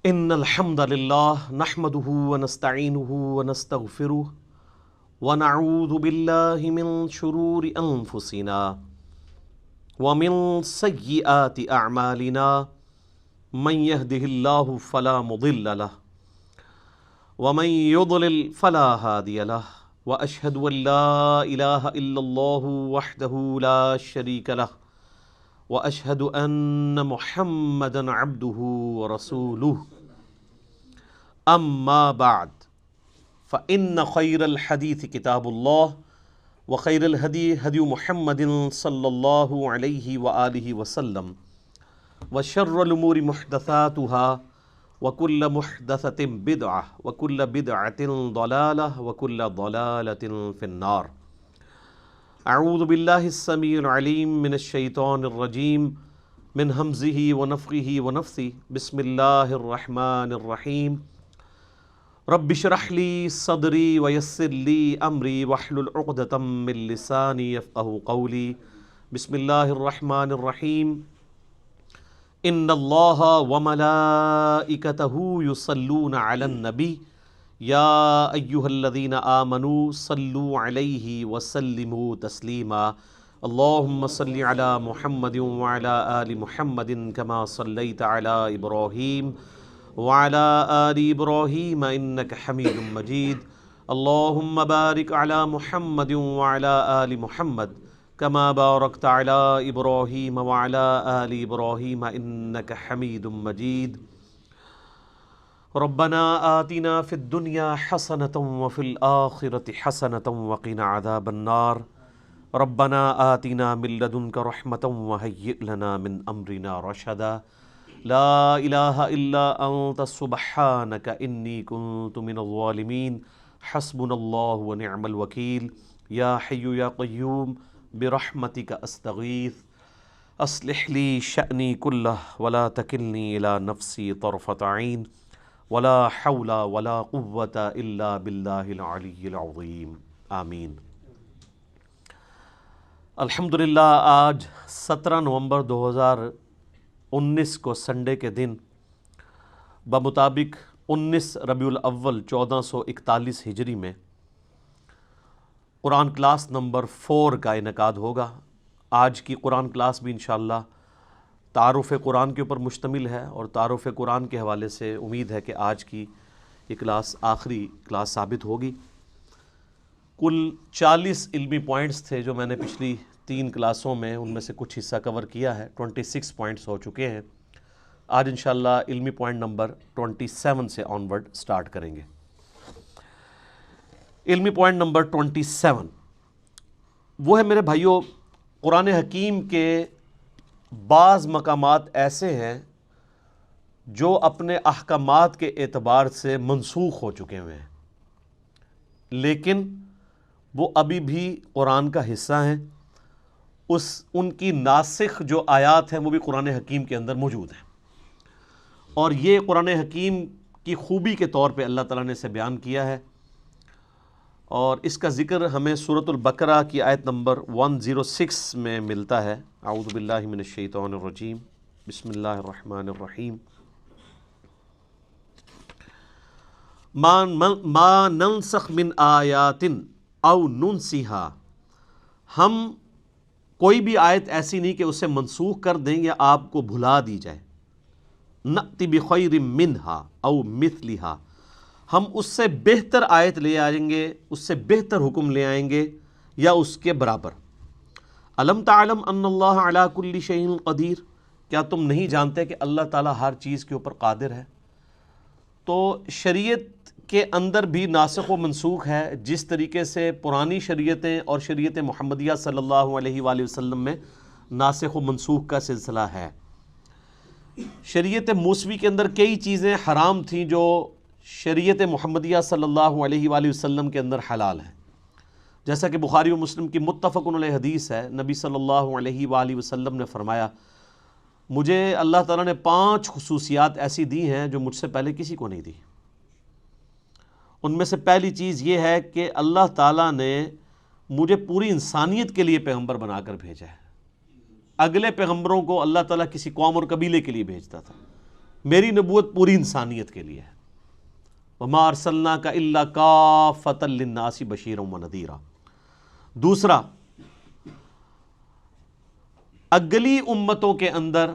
ان الحمد للہ نحمده ونستعینه ونستغفره ونعوذ باللہ من شرور انفسنا ومن سیئات اعمالنا من يهده اللہ فلا مضل له ومن يضلل فلا هادی له واشهد ان لا الہ الا اللہ وحدہ لا شریک له واشهد ان محمدا عبده ورسوله اما بعد فان خیر الحدیث کتاب اللہ وخیر الہدی ہدی محمد صلی اللہ علیہ وآلہ وسلم وشر الامور محدثاتها وکل محدثۃ بدعہ وکل بدعۃ ضلالہ وکل ضلالۃ فی النار۔ اعوذ باللہ السمیع العلیم من الشیطان الرجیم من ہمزہ ونفخہ ونفثہ بسم اللہ الرحمن الرحیم رب اشرح لی صدری ویسر لی امری واحلل عقدۃ من لسانی یفقہوا قولی۔ بسم اللہ الرحمن الرحیم ان اللہ وملائکتہ یصلون علی النبی یا ایہا الذین آمنوا صلوا علیہ وسلموا تسلیما۔ اللہم صل علی محمد وعلی آل محمد کما صلیت علی ابراہیم وعلی آل ابراہیم انک حمید مجید۔ اللہم بارک علی محمد وعلی آل محمد کما بارکت علی ابراہیم وعلی آل ابراہیم انک حمید مجید۔ ربنا آتنا فی الدنیا حسنۃ وفی الآخرۃ حسنۃ وقنا عذاب النار۔ ربنا آتنا من لدنک رحمۃ وہیئ لنا من امرنا رشدا۔ لا الہ الا انت سبحانک انی کنت من الظالمین۔ حسبنا اللہ ونعم الوکیل۔ یا حی یا قیوم برحمتک استغیث اصلح لی شأنی کلہ ولا تکلنی الی نفسی طرفۃ عین ولا حول ولا قوة الا باللہ العلی العظیم، آمین۔ الحمدللہ آج 17 نومبر 2019 کو سنڈے کے دن بمطابق 19 ربیع الاول 1441 ہجری میں قرآن کلاس نمبر 4 کا انعقاد ہوگا۔ آج کی قرآن کلاس بھی انشاءاللہ تعارف قرآن کے اوپر مشتمل ہے، اور تعارف قرآن کے حوالے سے امید ہے کہ آج کی یہ کلاس آخری کلاس ثابت ہوگی۔ کل 40 علمی پوائنٹس تھے جو میں نے پچھلی 3 کلاسوں میں ان میں سے کچھ حصہ کور کیا ہے، 26 پوائنٹس ہو چکے ہیں۔ آج انشاءاللہ علمی پوائنٹ نمبر 27 سے آنورڈ سٹارٹ کریں گے۔ علمی پوائنٹ نمبر 27 وہ ہے میرے بھائیوں، قرآن حکیم کے بعض مقامات ایسے ہیں جو اپنے احکامات کے اعتبار سے منسوخ ہو چکے ہوئے ہیں، لیکن وہ ابھی بھی قرآن کا حصہ ہیں۔ ان کی ناسخ جو آیات ہیں وہ بھی قرآن حکیم کے اندر موجود ہیں، اور یہ قرآن حکیم کی خوبی کے طور پہ اللہ تعالیٰ نے اسے بیان کیا ہے، اور اس کا ذکر ہمیں سورۃ البقرہ کی آیت نمبر 106 میں ملتا ہے۔ اعوذ باللہ من الشیطان الرجیم، بسم اللہ الرحمن الرحیم۔ ما ننسخ من آیات او ننسیہا، ہم کوئی بھی آیت ایسی نہیں کہ اسے منسوخ کر دیں یا آپ کو بھلا دی جائے۔ نأتی بخیر منہا او مثلہا، ہم اس سے بہتر آیت لے آئیں گے، اس سے بہتر حکم لے آئیں گے یا اس کے برابر۔ الم تعلم ان اللہ علی کل شیء قدیر، کیا تم نہیں جانتے کہ اللہ تعالیٰ ہر چیز کے اوپر قادر ہے؟ تو شریعت کے اندر بھی ناسخ و منسوخ ہے، جس طریقے سے پرانی شریعتیں اور شریعت محمدیہ صلی اللہ علیہ وآلہ وسلم میں ناسخ و منسوخ کا سلسلہ ہے۔ شریعت موسوی کے اندر کئی چیزیں حرام تھیں جو شریعت محمدیہ صلی اللہ علیہ وآلہ وسلم کے اندر حلال ہے، جیسا کہ بخاری و مسلم کی متفق علیہ حدیث ہے۔ نبی صلی اللہ علیہ وآلہ وسلم نے فرمایا، مجھے اللہ تعالیٰ نے 5 خصوصیات ایسی دی ہیں جو مجھ سے پہلے کسی کو نہیں دی۔ ان میں سے پہلی چیز یہ ہے کہ اللہ تعالیٰ نے مجھے پوری انسانیت کے لیے پیغمبر بنا کر بھیجا ہے۔ اگلے پیغمبروں کو اللہ تعالیٰ کسی قوم اور قبیلے کے لیے بھیجتا تھا، میری نبوت پوری انسانیت کے لیے ہے. وما ارسلناک الا کافۃ للناس بشیرا ونذیرا. دوسرا، اگلی امتوں کے اندر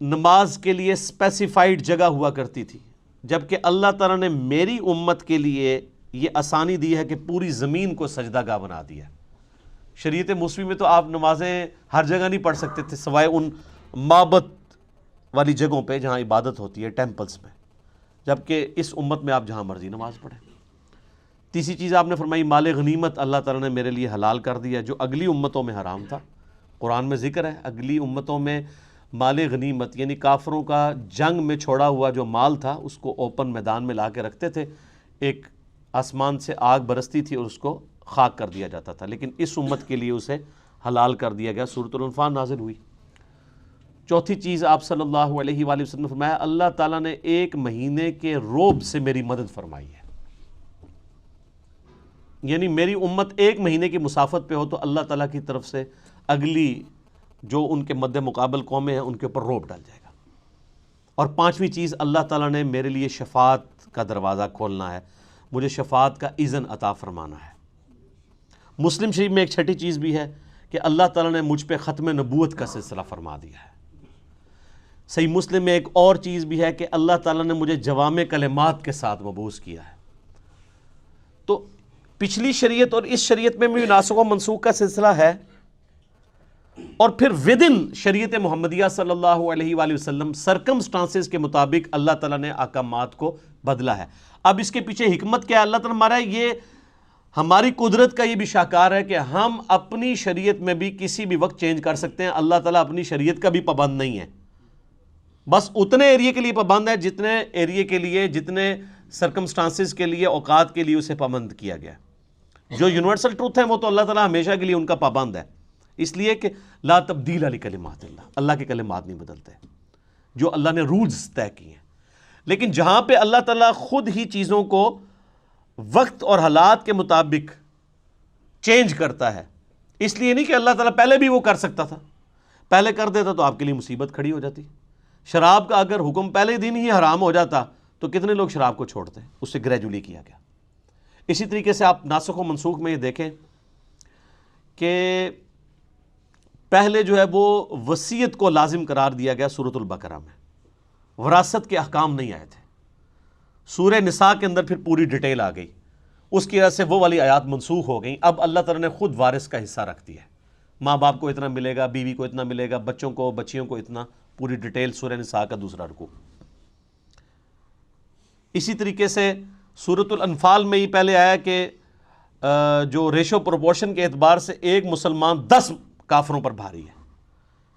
نماز کے لیے اسپیسیفائڈ جگہ ہوا کرتی تھی، جبکہ اللہ تعالیٰ نے میری امت کے لیے یہ آسانی دی ہے کہ پوری زمین کو سجدہ گاہ بنا دیا. شریعت موسوی میں تو آپ نمازیں ہر جگہ نہیں پڑھ سکتے تھے سوائے ان معبد والی جگہوں پہ جہاں عبادت ہوتی ہے، ٹیمپلز میں، جبکہ اس امت میں آپ جہاں مرضی نماز پڑھیں. تیسری چیز آپ نے فرمائی مال غنیمت اللہ تعالیٰ نے میرے لیے حلال کر دیا جو اگلی امتوں میں حرام تھا. قرآن میں ذکر ہے اگلی امتوں میں مال غنیمت یعنی کافروں کا جنگ میں چھوڑا ہوا جو مال تھا اس کو اوپن میدان میں لا کے رکھتے تھے، ایک آسمان سے آگ برستی تھی اور اس کو خاک کر دیا جاتا تھا، لیکن اس امت کے لیے اسے حلال کر دیا گیا. سورۃ الانفال نازل ہوئی. چوتھی چیز آپ صلی اللہ علیہ وآلہ وسلم نے فرمایا اللہ تعالیٰ نے ایک مہینے کے روب سے میری مدد فرمائی ہے. یعنی میری امت ایک مہینے کی مسافت پہ ہو تو اللہ تعالیٰ کی طرف سے اگلی جو ان کے مد مقابل قومیں ہیں ان کے اوپر روب ڈال جائے گا. اور پانچویں چیز اللہ تعالیٰ نے میرے لیے شفاعت کا دروازہ کھولنا ہے، مجھے شفاعت کا اذن عطا فرمانا ہے. مسلم شریف میں ایک چھٹی چیز بھی ہے کہ اللہ تعالیٰ نے مجھ پہ ختم نبوت کا سلسلہ فرما دیا ہے. صحیح مسلم میں ایک اور چیز بھی ہے کہ اللہ تعالیٰ نے مجھے جوامع کلمات کے ساتھ مبعوث کیا ہے. تو پچھلی شریعت اور اس شریعت میں بھی ناسخ و منسوخ کا سلسلہ ہے، اور پھر ودن شریعت محمدیہ صلی اللہ علیہ وآلہ وسلم سرکمسٹانسز کے مطابق اللہ تعالیٰ نے احکامات کو بدلا ہے. اب اس کے پیچھے حکمت کیا ہے اللہ تعالیٰ ہمارا یہ ہماری قدرت کا یہ بھی شاہکار ہے کہ ہم اپنی شریعت میں بھی کسی بھی وقت چینج کر سکتے ہیں. اللہ تعالیٰ اپنی شریعت کا بھی پابند نہیں ہے، بس اتنے ایریے کے لیے پابند ہے جتنے ایریے کے لیے، جتنے سرکمسٹانسز کے لیے، اوقات کے لیے اسے پابند کیا گیا. جو یونیورسل ٹروتھ ہیں وہ تو اللہ تعالیٰ ہمیشہ کے لیے ان کا پابند ہے، اس لیے کہ لا تبدیل لکلمات اللہ، اللہ کے کلمات نہیں بدلتے جو اللہ نے رولز طے کیے ہیں. لیکن جہاں پہ اللہ تعالیٰ خود ہی چیزوں کو وقت اور حالات کے مطابق چینج کرتا ہے، اس لیے نہیں کہ اللہ تعالیٰ پہلے بھی وہ کر سکتا تھا، پہلے کر دیتا تو آپ کے لیے مصیبت کھڑی ہو جاتی. شراب کا اگر حکم پہلے دن ہی حرام ہو جاتا تو کتنے لوگ شراب کو چھوڑتے، اس سے گریجولی کیا گیا. اسی طریقے سے آپ ناسخ و منسوخ میں یہ دیکھیں کہ پہلے جو ہے وہ وصیت کو لازم قرار دیا گیا سورۃ البقرہ میں، وراثت کے احکام نہیں آئے تھے. سورہ نساء کے اندر پھر پوری ڈیٹیل آ گئی، اس کی وجہ سے وہ والی آیات منسوخ ہو گئیں. اب اللہ تعالیٰ نے خود وارث کا حصہ رکھ دیا ہے، ماں باپ کو اتنا ملے گا، بیوی کو اتنا ملے گا، بچوں کو بچیوں کو اتنا، پوری ڈیٹیل سورہ نساء کا دوسرا رکوع. اسی طریقے سے سورۃ الانفال میں ہی پہلے آیا کہ جو ریشو پروپورشن کے اعتبار سے ایک مسلمان 10 کافروں پر بھاری ہے.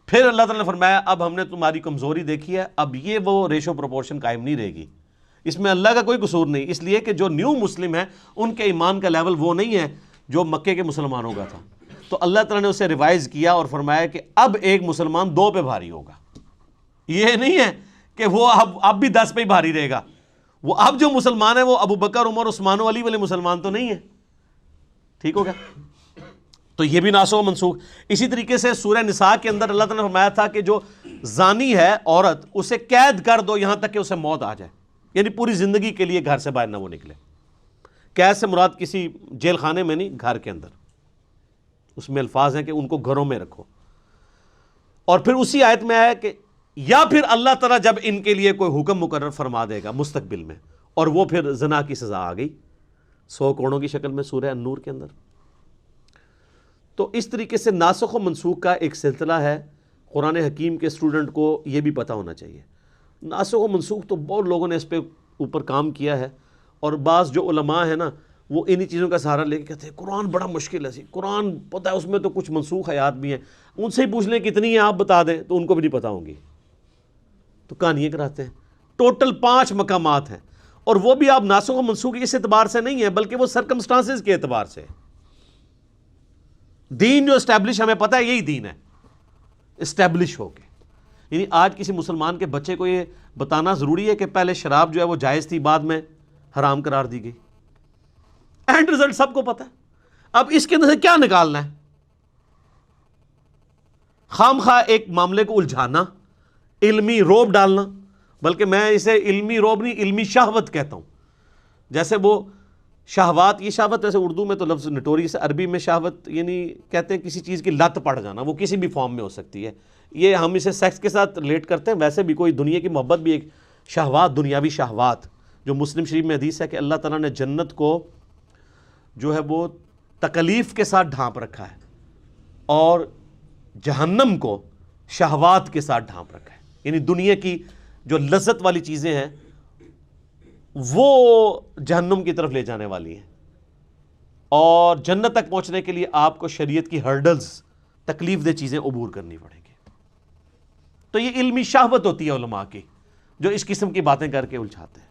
پھر اللہ تعالیٰ نے فرمایا اب ہم نے تمہاری کمزوری دیکھی ہے، اب یہ وہ ریشو پروپورشن قائم نہیں رہے گی. اس میں اللہ کا کوئی قصور نہیں، اس لیے کہ جو نیو مسلم ہیں ان کے ایمان کا لیول وہ نہیں ہے جو مکے کے مسلمانوں کا تھا. تو اللہ تعالیٰ نے اسے ریوائز کیا اور فرمایا کہ اب ایک مسلمان 2 پہ بھاری ہوگا. یہ نہیں ہے کہ وہ اب بھی 10 پہ ہی بھاری رہے گا. وہ اب جو مسلمان ہیں وہ ابو بکر، عمر، عثمان و علی والے مسلمان تو نہیں ہیں. ٹھیک ہو گیا؟ تو یہ بھی ناسخ و منسوخ. اسی طریقے سے سورہ نساء کے اندر اللہ تعالیٰ نے فرمایا تھا کہ جو زانی ہے عورت اسے قید کر دو یہاں تک کہ اسے موت آ جائے، یعنی پوری زندگی کے لیے گھر سے باہر نہ وہ نکلے. قید سے مراد کسی جیل خانے میں نہیں، گھر کے اندر. اس میں الفاظ ہیں کہ ان کو گھروں میں رکھو. اور پھر اسی آیت میں آیا کہ یا پھر اللہ تعالیٰ جب ان کے لیے کوئی حکم مقرر فرما دے گا مستقبل میں، اور وہ پھر زنا کی سزا آ گئی 100 کوڑوں کی شکل میں سورہ النور کے اندر. تو اس طریقے سے ناسخ و منسوخ کا ایک سلسلہ ہے. قرآن حکیم کے اسٹوڈنٹ کو یہ بھی پتہ ہونا چاہیے. ناسخ و منسوخ تو بہت لوگوں نے اس پہ اوپر کام کیا ہے، اور بعض جو علماء ہیں نا وہ انہی چیزوں کا سہارا لے کے کہتے ہیں قرآن بڑا مشکل ہے. قرآن پتہ ہے اس میں تو کچھ منسوخ آیات بھی ہیں، ان سے ہی پوچھ لیں کتنی ہیں آپ بتا دیں تو ان کو بھی نہیں پتہ ہوں گی. تو کہانیاں کراتے ہیں. ٹوٹل 5 مقامات ہیں، اور وہ بھی آپ ناسخ و منسوخ اس اعتبار سے نہیں ہے بلکہ وہ سرکمسٹانسز کے اعتبار سے. دین جو اسٹیبلش ہمیں پتہ ہے یہی دین ہے، اسٹیبلش ہو کے. یعنی آج کسی مسلمان کے بچے کو یہ بتانا ضروری ہے کہ پہلے شراب جو ہے وہ جائز تھی، بعد میں حرام قرار دی گئی. اینڈ رزلٹ سب کو پتہ ہے. اب اس کے اندر سے کیا نکالنا ہے؟ خام خواہ ایک معاملے کو الجھانا، علمی روب ڈالنا، بلکہ میں اسے علمی رعب نہیں، علمی شہوت کہتا ہوں. جیسے وہ شہوات، یہ شہوت ایسے اردو میں تو لفظ نٹوریس، عربی میں شہوت یعنی کہتے ہیں کسی چیز کی لت پڑ جانا، وہ کسی بھی فارم میں ہو سکتی ہے. یہ ہم اسے سیکس کے ساتھ ریلیٹ کرتے ہیں، ویسے بھی کوئی دنیا کی محبت بھی ایک شہوات، دنیاوی شہوات. جو مسلم شریف میں حدیث ہے کہ اللہ تعالیٰ نے جنت کو جو ہے وہ تکلیف کے ساتھ ڈھانپ رکھا ہے اور جہنم کو شہوات کے ساتھ ڈھانپ رکھا ہے. یعنی دنیا کی جو لذت والی چیزیں ہیں وہ جہنم کی طرف لے جانے والی ہیں، اور جنت تک پہنچنے کے لیے آپ کو شریعت کی ہرڈلز، تکلیف دہ چیزیں عبور کرنی پڑیں گی. تو یہ علمی شہوت ہوتی ہے علماء کی، جو اس قسم کی باتیں کر کے الجھاتے ہیں.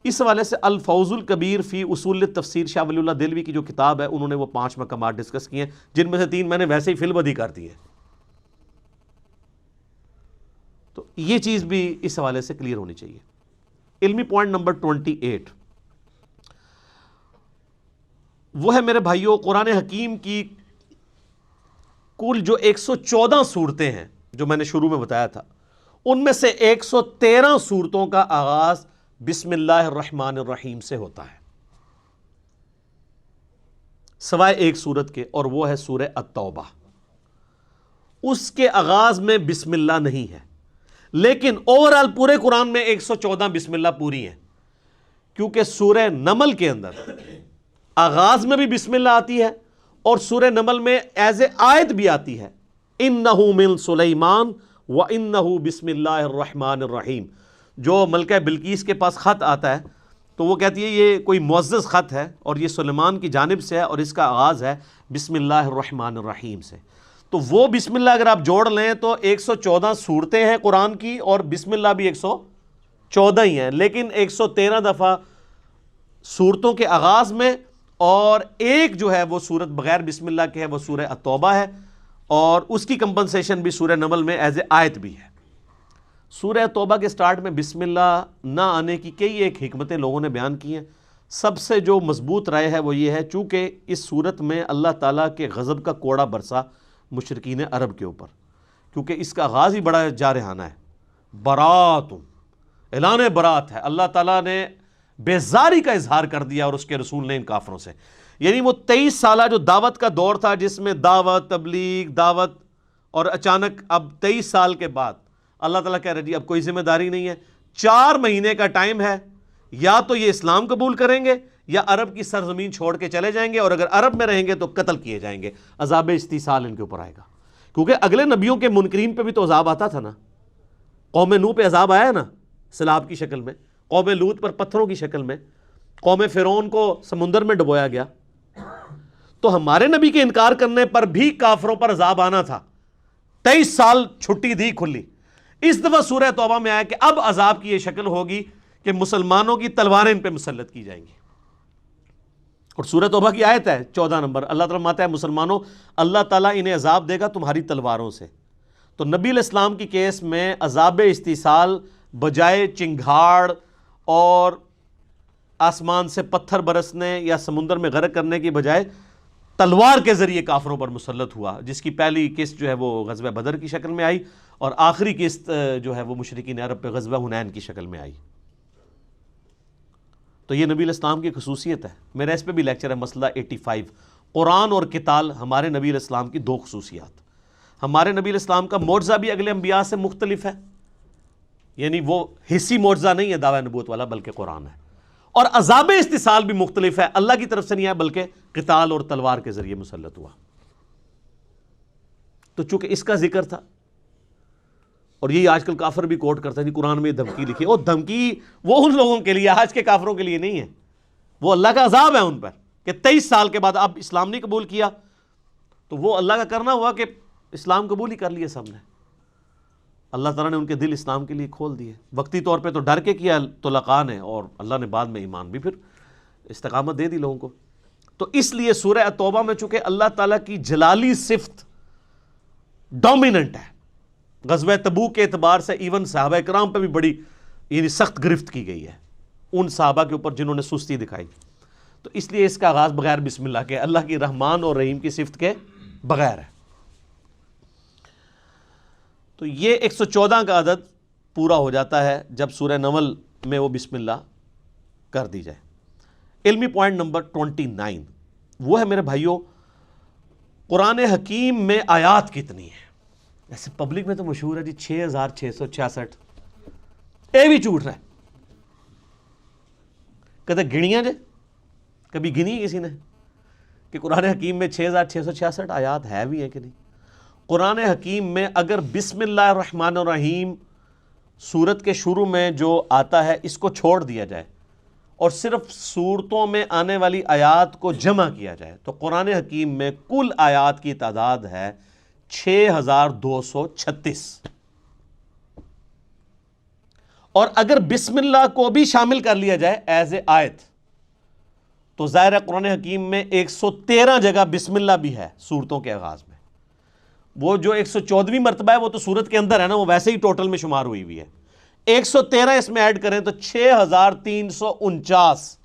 اس حوالے سے الفوز الکبیر فی اصول تفسیر شاہ ولی اللہ دہلوی کی جو کتاب ہے، انہوں نے وہ 5 مقامات ڈسکس کیے ہیں، جن میں سے 3 میں نے ویسے ہی فی البدی کر دی ہے. تو یہ چیز بھی اس حوالے سے کلیئر ہونی چاہیے. علمی پوائنٹ نمبر 28 وہ ہے میرے بھائیوں، قرآن حکیم کی کل جو 114 صورتیں ہیں جو میں نے شروع میں بتایا تھا، ان میں سے 113 صورتوں کا آغاز بسم اللہ الرحمن الرحیم سے ہوتا ہے، سوائے ایک صورت کے، اور وہ ہے سورہ التوبہ. اس کے آغاز میں بسم اللہ نہیں ہے، لیکن اوورآل پورے قرآن میں 114 بسم اللہ پوری ہیں، کیونکہ سورہ نمل کے اندر آغاز میں بھی بسم اللہ آتی ہے، اور سورہ نمل میں ایز اے آیت بھی آتی ہے، اِنَّهُ مِن سُلَيْمَانَ وَإِنَّهُ بسم اللہ الرحمن الرحیم. جو ملکہ بلقیس کے پاس خط آتا ہے تو وہ کہتی ہے یہ کوئی معزز خط ہے اور یہ سلیمان کی جانب سے ہے، اور اس کا آغاز ہے بسم اللہ الرحمن الرحیم سے. تو وہ بسم اللہ اگر آپ جوڑ لیں تو 114 صورتیں ہیں قرآن کی، اور بسم اللہ بھی 114 ہی ہیں، لیکن 113 دفعہ صورتوں کے آغاز میں، اور ایک جو ہے وہ صورت بغیر بسم اللہ کے ہے، وہ سورہ التوبہ ہے، اور اس کی کمپنسیشن بھی سورہ نمل میں ایز اے آیت بھی ہے. سورہ توبہ کے سٹارٹ میں بسم اللہ نہ آنے کی کئی ایک حکمتیں لوگوں نے بیان کی ہیں. سب سے جو مضبوط رائے ہے وہ یہ ہے، چونکہ اس صورت میں اللہ تعالیٰ کے غضب کا کوڑا برسا مشرکین عرب کے اوپر، کیونکہ اس کا آغاز ہی بڑا جارحانہ ہے. برات، اعلان برات ہے، اللہ تعالیٰ نے بیزاری کا اظہار کر دیا اور اس کے رسول نے ان کافروں سے. یعنی وہ 23 سالہ جو دعوت کا دور تھا، جس میں دعوت، تبلیغ، دعوت، اور اچانک اب 23 سال کے بعد اللہ تعالیٰ کہہ رہے جی اب کوئی ذمہ داری نہیں ہے، 4 مہینے کا ٹائم ہے، یا تو یہ اسلام قبول کریں گے یا عرب کی سرزمین چھوڑ کے چلے جائیں گے، اور اگر عرب میں رہیں گے تو قتل کیے جائیں گے. عذاب استیصال ان کے اوپر آئے گا، کیونکہ اگلے نبیوں کے منکرین پہ بھی تو عذاب آتا تھا نا. قوم نوح پہ عذاب آیا نا سیلاب کی شکل میں، قوم لوط پر پتھروں کی شکل میں، قوم فرعون کو سمندر میں ڈبویا گیا. تو ہمارے نبی کے انکار کرنے پر بھی کافروں پر عذاب آنا تھا. 23 سال چھٹی دی کھلی. اس دفعہ سورہ توبہ میں آیا کہ اب عذاب کی یہ شکل ہوگی کہ مسلمانوں کی تلواریں ان پہ مسلط کی جائیں گی. اور سورہ توبہ کی آیت ہے 14 نمبر، اللہ تعالیٰ فرماتا ہے مسلمانوں اللہ تعالیٰ انہیں عذاب دے گا تمہاری تلواروں سے. تو نبی علیہ السلام کی کیس میں عذاب استیصال بجائے چنگھاڑ اور آسمان سے پتھر برسنے یا سمندر میں غرق کرنے کی بجائے تلوار کے ذریعے کافروں پر مسلط ہوا، جس کی پہلی قسط جو ہے وہ غزوہ بدر کی شکل میں آئی، اور آخری قسط جو ہے وہ مشرکین عرب پہ غزوہ حنین کی شکل میں آئی. تو یہ نبی علیہ السلام کی خصوصیت ہے. میرا اس پہ بھی لیکچر ہے، مسئلہ 85، قرآن اور قتال ہمارے نبی علیہ السلام کی 2 خصوصیات. ہمارے نبی علیہ السلام کا معجزہ بھی اگلے انبیاء سے مختلف ہے، یعنی وہ حصی معجزہ نہیں ہے دعوی نبوت والا، بلکہ قرآن ہے. اور عذاب استیصال بھی مختلف ہے، اللہ کی طرف سے نہیں ہے بلکہ قتال اور تلوار کے ذریعے مسلط ہوا. تو چونکہ اس کا ذکر تھا، اور یہی آج کل کافر بھی کوٹ کرتا ہے جی قرآن میں دھمکی لکھی، اور دھمکی وہ ان لوگوں کے لیے، آج کے کافروں کے لیے نہیں ہے، وہ اللہ کا عذاب ہے ان پر کہ 23 سال کے بعد اب اسلام نہیں قبول کیا. تو وہ اللہ کا کرنا ہوا کہ اسلام قبول ہی کر لیے سب نے. اللہ تعالیٰ نے ان کے دل اسلام کے لیے کھول دیے، وقتی طور پہ تو ڈر کے کیا تو لقان ہے، اور اللہ نے بعد میں ایمان بھی پھر استقامت دے دی لوگوں کو. تو اس لیے سورہ توبہ میں چونکہ اللہ تعالیٰ کی جلالی صفت ڈومیننٹ ہے، غزوہ تبوک کے اعتبار سے ایون صحابہ کرام پہ بھی بڑی یعنی سخت گرفت کی گئی ہے ان صحابہ کے اوپر جنہوں نے سستی دکھائی. تو اس لیے اس کا آغاز بغیر بسم اللہ کے، اللہ کی رحمان اور رحیم کی صفت کے بغیر ہے. تو یہ 114 کا عدد پورا ہو جاتا ہے جب سورہ نمل میں وہ بسم اللہ کر دی جائے۔ علمی پوائنٹ نمبر 29 وہ ہے میرے بھائیوں، قرآن حکیم میں آیات کتنی ہیں؟ ایسے پبلک میں تو مشہور ہے جی 6666، اے بھی جھوٹ رہا ہے، کہتے گنیاں جے، کبھی گنی کسی نے کہ قرآن حکیم میں 6666 آیات ہے بھی ہیں کہ نہیں؟ قرآن حکیم میں اگر بسم اللہ الرحمن الرحیم سورت کے شروع میں جو آتا ہے اس کو چھوڑ دیا جائے اور صرف سورتوں میں آنے والی آیات کو جمع کیا جائے تو قرآن حکیم میں کل آیات کی تعداد ہے 6236۔ اور اگر بسم اللہ کو بھی شامل کر لیا جائے ایز اے آیت تو ظاہر ہے قرآن حکیم میں 113 جگہ بسم اللہ بھی ہے سورتوں کے آغاز میں۔ وہ جو 114ویں مرتبہ ہے وہ تو سورت کے اندر ہے نا، وہ ویسے ہی ٹوٹل میں شمار ہوئی ہوئی ہے، 113 اس میں ایڈ کریں تو 6349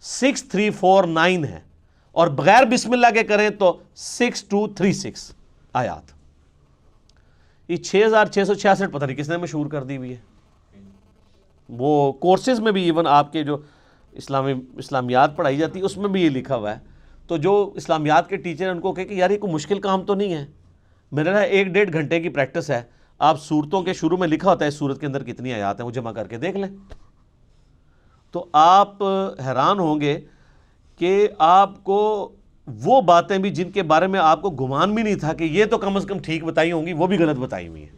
6349 ہے، اور بغیر بسم اللہ کے کریں تو 6236 آیات۔ یہ 6666 پتہ نہیں کس نے مشہور کر دی ہوئی ہے۔ وہ کورسز میں بھی ایون آپ کے جو اسلامیات پڑھائی جاتی ہے اس میں بھی یہ لکھا ہوا ہے، تو جو اسلامیات کے ٹیچر ہیں ان کو کہے کہ یار یہ کوئی مشکل کام تو نہیں ہے، میرے نا 1-1.5 گھنٹے کی پریکٹس ہے، آپ سورتوں کے شروع میں لکھا ہوتا ہے سورت کے اندر کتنی آیات ہیں وہ جمع کر کے دیکھ لیں، تو آپ حیران ہوں گے کہ آپ کو وہ باتیں بھی جن کے بارے میں آپ کو گمان بھی نہیں تھا کہ یہ تو کم از کم ٹھیک بتائی ہوں گی، وہ بھی غلط بتائی ہوئی ہیں۔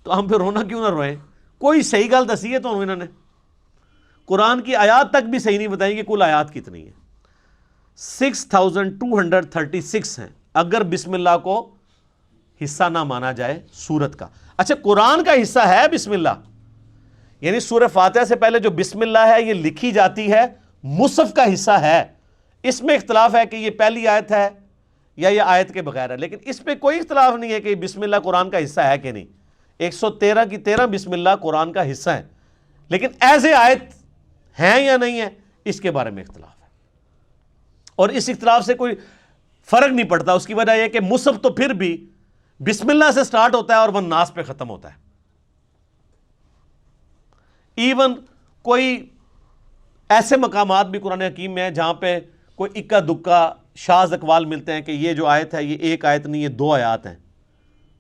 تو ہم پھر رونا کیوں نہ روئیں؟ کوئی صحیح گل دسی ہے تو انہوں نے قرآن کی آیات تک بھی صحیح نہیں بتائیں کہ کل آیات کتنی ہیں، 6236 ہیں اگر بسم اللہ کو حصہ نہ مانا جائے سورت کا۔ اچھا قرآن کا حصہ ہے بسم اللہ، یعنی سورہ فاتحہ سے پہلے جو بسم اللہ ہے یہ لکھی جاتی ہے، مصحف کا حصہ ہے۔ اس میں اختلاف ہے کہ یہ پہلی آیت ہے یا یہ آیت کے بغیر ہے، لیکن اس پہ کوئی اختلاف نہیں ہے کہ بسم اللہ قرآن کا حصہ ہے کہ نہیں۔ 113 کی 13 بسم اللہ قرآن کا حصہ ہے، لیکن ایز اے آیت ہیں یا نہیں ہے اس کے بارے میں اختلاف ہے، اور اس اختلاف سے کوئی فرق نہیں پڑتا۔ اس کی وجہ یہ کہ مصحف تو پھر بھی بسم اللہ سے سٹارٹ ہوتا ہے اور والناس پہ ختم ہوتا ہے۔ ایون کوئی ایسے مقامات بھی قرآن حکیم میں ہیں جہاں پہ کوئی اکا دکا شاذ اقوال ملتے ہیں کہ یہ جو آیت ہے یہ ایک آیت نہیں، یہ 2 آیات ہیں،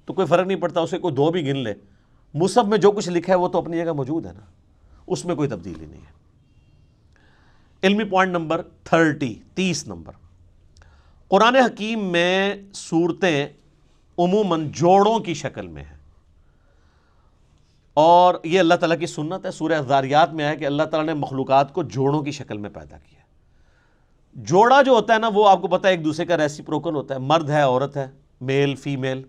تو کوئی فرق نہیں پڑتا، اسے کوئی 2 بھی گن لے، مصحف میں جو کچھ لکھا ہے وہ تو اپنی جگہ موجود ہے نا، اس میں کوئی تبدیلی نہیں ہے۔ علمی پوائنٹ نمبر 30 نمبر، قرآن حکیم میں صورتیں عموماً جوڑوں کی شکل میں ہیں، اور یہ اللہ تعالیٰ کی سنت ہے۔ سورہ الذاریات میں ہے کہ اللہ تعالیٰ نے مخلوقات کو جوڑوں کی شکل میں پیدا کیا۔ جوڑا جو ہوتا ہے نا وہ آپ کو پتہ ہے ایک دوسرے کا ریسیپروکل ہوتا ہے، مرد ہے عورت ہے، میل فیمیل،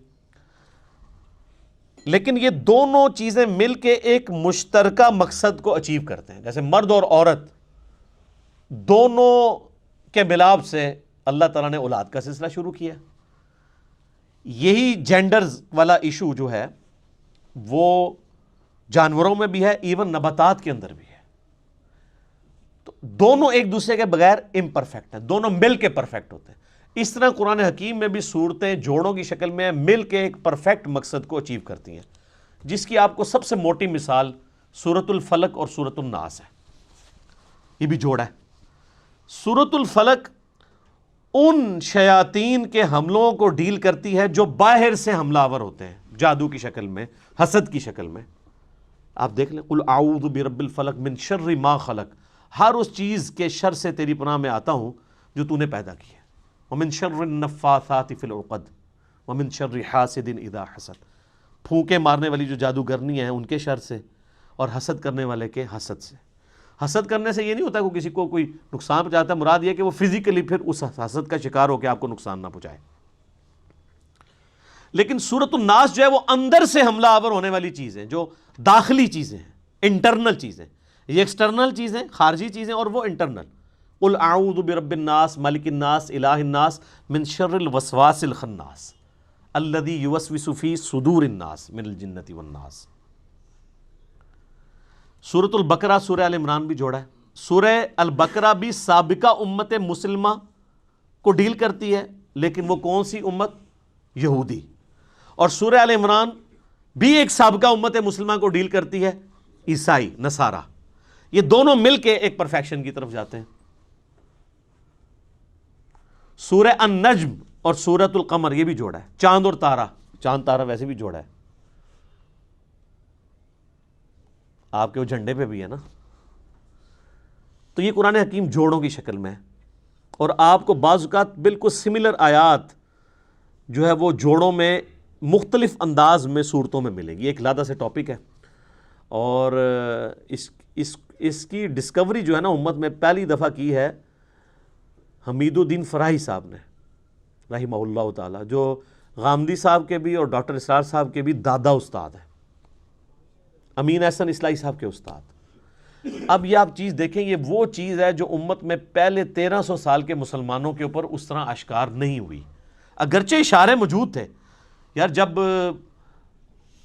لیکن یہ دونوں چیزیں مل کے ایک مشترکہ مقصد کو اچیو کرتے ہیں۔ جیسے مرد اور عورت دونوں کے ملاپ سے اللہ تعالیٰ نے اولاد کا سلسلہ شروع کیا۔ یہی جینڈرز والا ایشو جو ہے وہ جانوروں میں بھی ہے، ایون نباتات کے اندر بھی ہے۔ تو دونوں ایک دوسرے کے بغیر امپرفیکٹ ہیں، دونوں مل کے پرفیکٹ ہوتے ہیں۔ اس طرح قرآن حکیم میں بھی صورتیں جوڑوں کی شکل میں مل کے ایک پرفیکٹ مقصد کو اچیو کرتی ہیں، جس کی آپ کو سب سے موٹی مثال سورۃ الفلق اور سورۃ الناس ہے۔ یہ بھی جوڑا ہے۔ سورۃ الفلق ان شیاطین کے حملوں کو ڈیل کرتی ہے جو باہر سے حملہ آور ہوتے ہیں، جادو کی شکل میں، حسد کی شکل میں۔ آپ دیکھ لیں، قل اعوذ برب الفلق من شر ما خلق، ہر اس چیز کے شر سے تیری پناہ میں آتا ہوں جو تو نے پیدا کی ہے۔ ومن شر النفاثات فی العقد ومن شر حاسد اذا حسد، پھونکے مارنے والی جو جادوگرنی ہیں ان کے شر سے، اور حسد کرنے والے کے حسد سے۔ حسد کرنے سے یہ نہیں ہوتا کہ کسی کو کوئی نقصان پہنچاتا ہے، مراد یہ کہ وہ فزیکلی پھر اس حسد کا شکار ہو کے آپ کو نقصان نہ پہنچائے۔ لیکن سورۃ الناس جو ہے وہ اندر سے حملہ آور ہونے والی چیز ہے، جو داخلی چیزیں ہیں، انٹرنل چیزیں۔ یہ ایکسٹرنل چیزیں، خارجی چیزیں، اور وہ انٹرنل۔ قل اعوذ برب الناس ملک الناس الہ الناس من شر الوسواس الخناس الذی یوسوس فی صدور الناس من الجنۃ والناس۔ سورۃ البقرہ سورہ ال عمران بھی جوڑا ہے۔ سورہ البقرہ بھی سابقہ امت مسلمہ کو ڈیل کرتی ہے، لیکن وہ کون سی امت؟ یہودی۔ اور سورہ آل عمران بھی ایک سابقہ امت مسلمہ کو ڈیل کرتی ہے، عیسائی نصارہ، یہ دونوں مل کے ایک پرفیکشن کی طرف جاتے ہیں۔ سورہ النجم اور سورۃ القمر یہ بھی جوڑا ہے، چاند اور تارہ، چاند تارہ ویسے بھی جوڑا ہے، آپ کے وہ جھنڈے پہ بھی ہے نا۔ تو یہ قرآن حکیم جوڑوں کی شکل میں ہے، اور آپ کو بعض اوقات بالکل سملر آیات جو ہے وہ جوڑوں میں مختلف انداز میں صورتوں میں ملیں گی۔ ایک علیحدہ سے ٹاپک ہے، اور اس کی ڈسکوری جو ہے نا امت میں پہلی دفعہ کی ہے حمید الدین فراہی صاحب نے رحمہ اللہ تعالی، جو غامدی صاحب کے بھی اور ڈاکٹر اسرار صاحب کے بھی دادا استاد ہیں، امین احسن اصلاحی صاحب کے استاد۔ اب یہ آپ چیز دیکھیں، یہ وہ چیز ہے جو امت میں پہلے 1300 سال کے مسلمانوں کے اوپر اس طرح اشکار نہیں ہوئی، اگرچہ اشارے موجود تھے۔ یار جب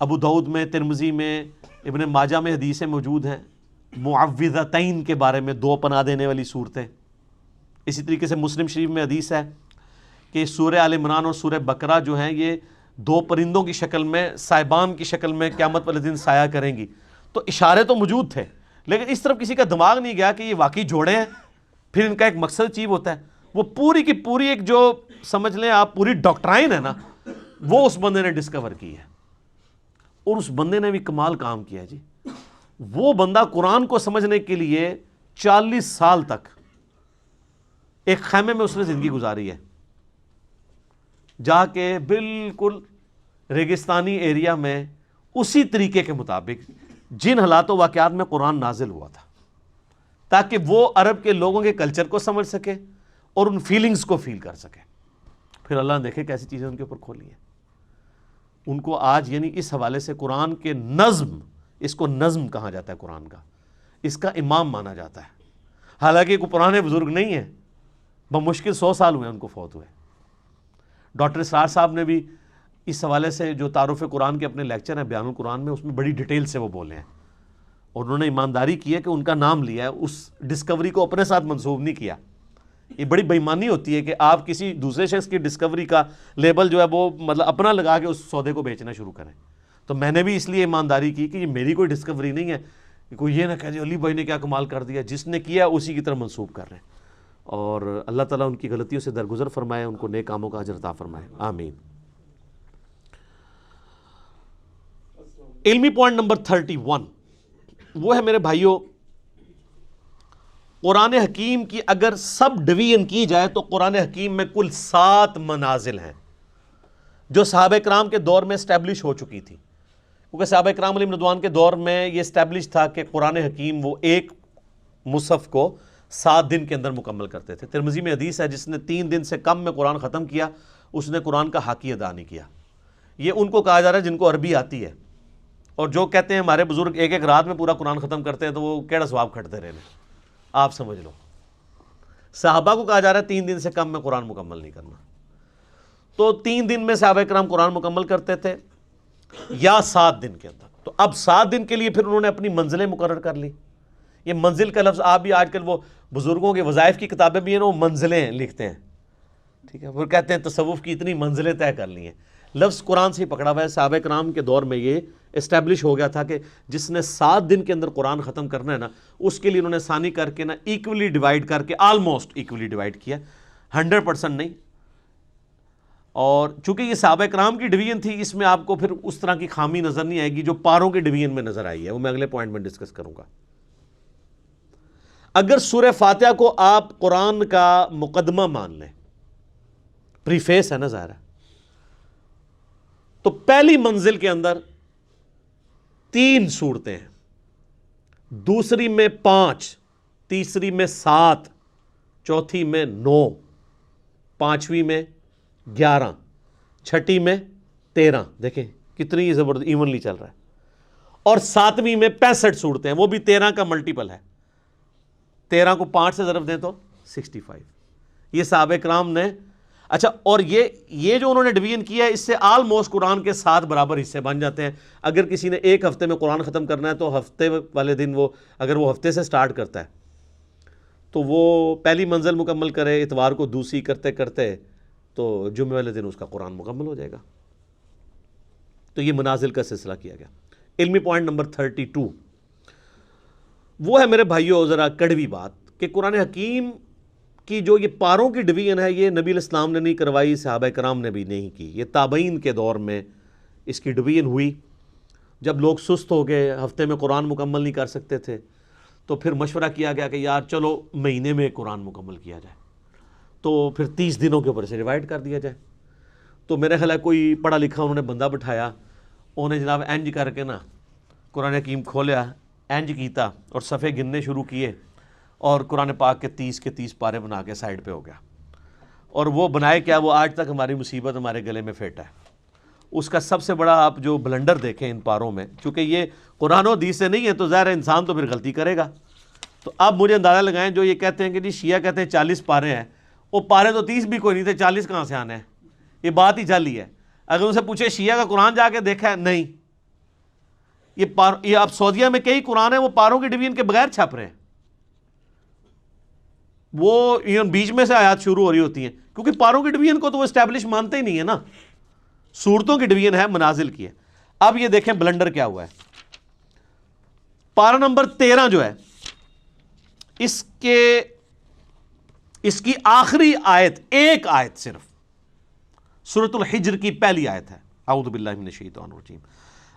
ابو داؤد میں، ترمذی میں، ابن ماجہ میں حدیثیں موجود ہیں معوذتین کے بارے میں، دو پناہ دینے والی صورتیں، اسی طریقے سے مسلم شریف میں حدیث ہے کہ سورہ آل عمران اور سورہ بقرہ جو ہیں یہ دو پرندوں کی شکل میں، صاحبان کی شکل میں قیامت والے دن سایہ کریں گی، تو اشارے تو موجود تھے، لیکن اس طرف کسی کا دماغ نہیں گیا کہ یہ واقعی جوڑے ہیں، پھر ان کا ایک مقصد اچیو ہوتا ہے۔ وہ پوری کی پوری ایک جو سمجھ لیں آپ پوری ڈاکٹرائن ہے نا، وہ اس بندے نے ڈسکور کی ہے، اور اس بندے نے بھی کمال کام کیا ہے جی۔ وہ بندہ قرآن کو سمجھنے کے لیے 40 سال تک ایک خیمے میں اس نے زندگی گزاری ہے، جا کے بالکل ریگستانی ایریا میں اسی طریقے کے مطابق جن حالات و واقعات میں قرآن نازل ہوا تھا، تاکہ وہ عرب کے لوگوں کے کلچر کو سمجھ سکے اور ان فیلنگز کو فیل کر سکے۔ پھر اللہ نے دیکھے کیسی چیزیں ان کے اوپر کھولی ہیں۔ ان کو آج یعنی اس حوالے سے قرآن کے نظم، اس کو نظم کہا جاتا ہے قرآن کا، اس کا امام مانا جاتا ہے، حالانکہ کوئی پرانے بزرگ نہیں ہیں، بمشکل 100 سال ہوئے ان کو فوت ہوئے۔ ڈاکٹر اسرار صاحب نے بھی اس حوالے سے جو تعارف قرآن کے اپنے لیکچر ہیں بیان القرآن میں، اس میں بڑی ڈیٹیل سے وہ بولے ہیں، اور انہوں نے ایمانداری کی ہے کہ ان کا نام لیا ہے، اس ڈسکوری کو اپنے ساتھ منسوب نہیں کیا۔ یہ بڑی بےایمانی ہوتی ہے کہ آپ کسی دوسرے شخص کی ڈسکوری کا لیبل جو ہے وہ مطلب اپنا لگا کے اس سودے کو بیچنا شروع کریں۔ تو میں نے بھی اس لیے ایمانداری کی کہ یہ میری کوئی ڈسکوری نہیں ہے، کہ کوئی یہ نہ کہہ جی علی بھائی نے کیا کمال کر دیا، جس نے کیا اسی کی طرح منسوب کر رہے ہیں۔ اور اللہ تعالیٰ ان کی غلطیوں سے درگزر فرمائے، ان کو نیک کاموں کا اجر عطا فرمائے، آمین۔ علمی پوائنٹ نمبر 31 وہ ہے میرے بھائیوں، قرآن حکیم کی اگر سب ڈویژن کی جائے تو قرآن حکیم میں کل 7 منازل ہیں جو صحابہ کرام کے دور میں اسٹیبلش ہو چکی تھی، کیونکہ صحابہ کرام علیہم رضوان کے دور میں یہ اسٹیبلش تھا کہ قرآن حکیم وہ ایک مصحف کو 7 دن کے اندر مکمل کرتے تھے۔ ترمذی میں حدیث ہے جس نے 3 دن سے کم میں قرآن ختم کیا اس نے قرآن کا حق ادا نہیں کیا۔ یہ ان کو کہا جا رہا ہے جن کو عربی آتی ہے، اور جو کہتے ہیں ہمارے بزرگ ایک رات میں پورا قرآن ختم کرتے ہیں تو وہ کیڑا ثواب کھٹتے رہنے، آپ سمجھ لو۔ صحابہ کو کہا جا رہا ہے 3 دن سے کم میں قرآن مکمل نہیں کرنا، تو 3 دن میں صحابہ کرام قرآن مکمل کرتے تھے یا 7 دن کے اندر۔ تو اب 7 دن کے لیے پھر انہوں نے اپنی منزلیں مقرر کر لی۔ یہ منزل کا لفظ آپ بھی آج کل وہ بزرگوں کے وظائف کی کتابیں بھی ہیں نا، وہ منزلیں لکھتے ہیں، ٹھیک ہے، وہ کہتے ہیں تصوف کی اتنی منزلیں طے کر لی ہیں، لفظ قرآن سے ہی پکڑا ہوا ہے۔ صحابہ کرام کے دور میں یہ اسٹیبلش ہو گیا تھا کہ جس نے 7 دن کے اندر قرآن ختم کرنا ہے نا، اس کے لیے انہوں نے ثانی کر کے نا ایکولی ڈیوائڈ کر کے، آلموسٹ ایکولی ڈیوائڈ کیا، 100% نہیں۔ اور چونکہ یہ صحابہ کرام کی ڈویژن تھی، اس میں آپ کو پھر اس طرح کی خامی نظر نہیں آئے گی جو پاروں کی ڈویژن میں نظر آئی ہے، وہ میں اگلے پوائنٹ میں ڈسکس کروں گا۔ اگر سورہ فاتحہ کو آپ قرآن کا مقدمہ مان لیں، پریفیس ہے نا ظاہر ہے، تو پہلی منزل کے اندر 3 صورتیں ہیں، دوسری میں 5، تیسری میں 7، چوتھی میں 9، پانچویں میں 11، چھٹی میں 13۔ دیکھیں کتنی زبردست ایونلی چل رہا ہے، اور 7ویں میں 65 صورتیں ہیں، وہ بھی 13 کا ملٹیپل ہے، 13 کو 5 سے ضرب دیں تو 65۔ یہ صحابہ کرام نے، اچھا، اور یہ جو انہوں نے ڈویژن کیا ہے، اس سے آلموسٹ قرآن کے 7 برابر حصے بن جاتے ہیں۔ اگر کسی نے ایک ہفتے میں قرآن ختم کرنا ہے تو ہفتے والے دن وہ، اگر وہ ہفتے سے سٹارٹ کرتا ہے تو وہ پہلی منزل مکمل کرے، اتوار کو دوسری کرتے کرتے تو جمعے والے دن اس کا قرآن مکمل ہو جائے گا۔ تو یہ منازل کا سلسلہ کیا گیا۔ علمی پوائنٹ نمبر 32 وہ ہے میرے بھائیوں ذرا کڑوی بات کہ قرآن حکیم کی جو یہ پاروں کی ڈویژن ہے یہ نبی علیہ السلام نے نہیں کروائی، صحابہ کرام نے بھی نہیں کی، یہ تابعین کے دور میں اس کی ڈویژن ہوئی۔ جب لوگ سست ہو گئے، ہفتے میں قرآن مکمل نہیں کر سکتے تھے، تو پھر مشورہ کیا گیا کہ یار چلو مہینے میں قرآن مکمل کیا جائے، تو پھر 30 دنوں کے اوپر سے ڈیوائڈ کر دیا جائے۔ تو میرے خیال ہے کوئی پڑھا لکھا انہوں نے بندہ بٹھایا، انہوں نے جناب اینج کر کے نا قرآن حکیم کھولیا، اینج کیتا اور صفحے گننے شروع کیے، اور قرآن پاک کے 30 پارے بنا کے سائڈ پہ ہو گیا۔ اور وہ بنائے کیا، وہ آج تک ہماری مصیبت ہمارے گلے میں پھیٹا ہے۔ اس کا سب سے بڑا آپ جو بلنڈر دیکھیں ان پاروں میں، چونکہ یہ قرآن و حدیث سے نہیں ہے تو ظاہر ہے انسان تو پھر غلطی کرے گا۔ تو اب مجھے اندازہ لگائیں جو یہ کہتے ہیں کہ جی شیعہ کہتے ہیں 40 پارے ہیں، وہ پارے تو 30 بھی کوئی نہیں تھے، 40 کہاں سے آنے ہیں؟ یہ بات ہی جعلی ہے۔ اگر ان سے پوچھے شیعہ کا قرآن جا کے دیکھا ہے، نہیں۔ یہ اب سعودیہ میں کئی قرآن ہیں وہ پاروں کی ڈویژن کے بغیر چھپ رہے ہیں، وہ بیچ میں سے آیات شروع ہو رہی ہوتی ہیں، کیونکہ پاروں کی ڈویژن کو تو وہ اسٹیبلش مانتے ہی نہیں ہے نا، صورتوں کی ڈویژن ہے، منازل کی ہے۔ اب یہ دیکھیں بلنڈر کیا ہوا ہے۔ پارہ نمبر 13 جو ہے اس کی آخری آیت، ایک آیت صرف، سورۃ الحجر کی پہلی آیت ہے، اعوذ باللہ من الشیطان الرجیم،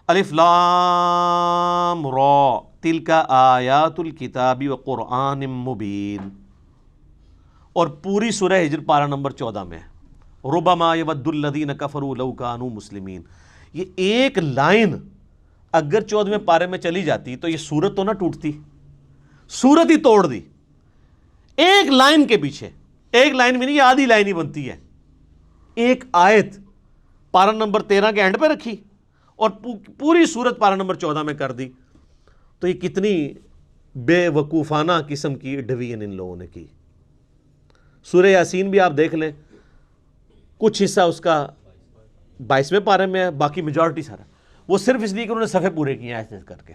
الف لام را تلک آیات الکتاب وقرآن مبین، اور پوری سورہ ہجر پارہ نمبر 14 میں ہے، ربما یود الذین کفروا لو کانوا مسلمین۔ یہ ایک لائن اگر 14ویں پارے میں چلی جاتی تو یہ سورت تو نہ ٹوٹتی، سورت ہی توڑ دی۔ ایک لائن کے پیچھے، ایک لائن بھی نہیں، یہ آدھی لائن ہی بنتی ہے۔ ایک آیت پارہ نمبر 13 کے اینڈ پہ رکھی اور پوری سورت پارہ نمبر 14 میں کر دی۔ تو یہ کتنی بے وقوفانہ قسم کی ڈویژن ان لوگوں نے کی۔ سورہ یاسین بھی آپ دیکھ لیں، کچھ حصہ اس کا 22ویں پارے میں ہے، باقی میجورٹی سارا وہ صرف اس لیے کہ انہوں نے صفحے پورے کیے ہیں ایسے کر کے۔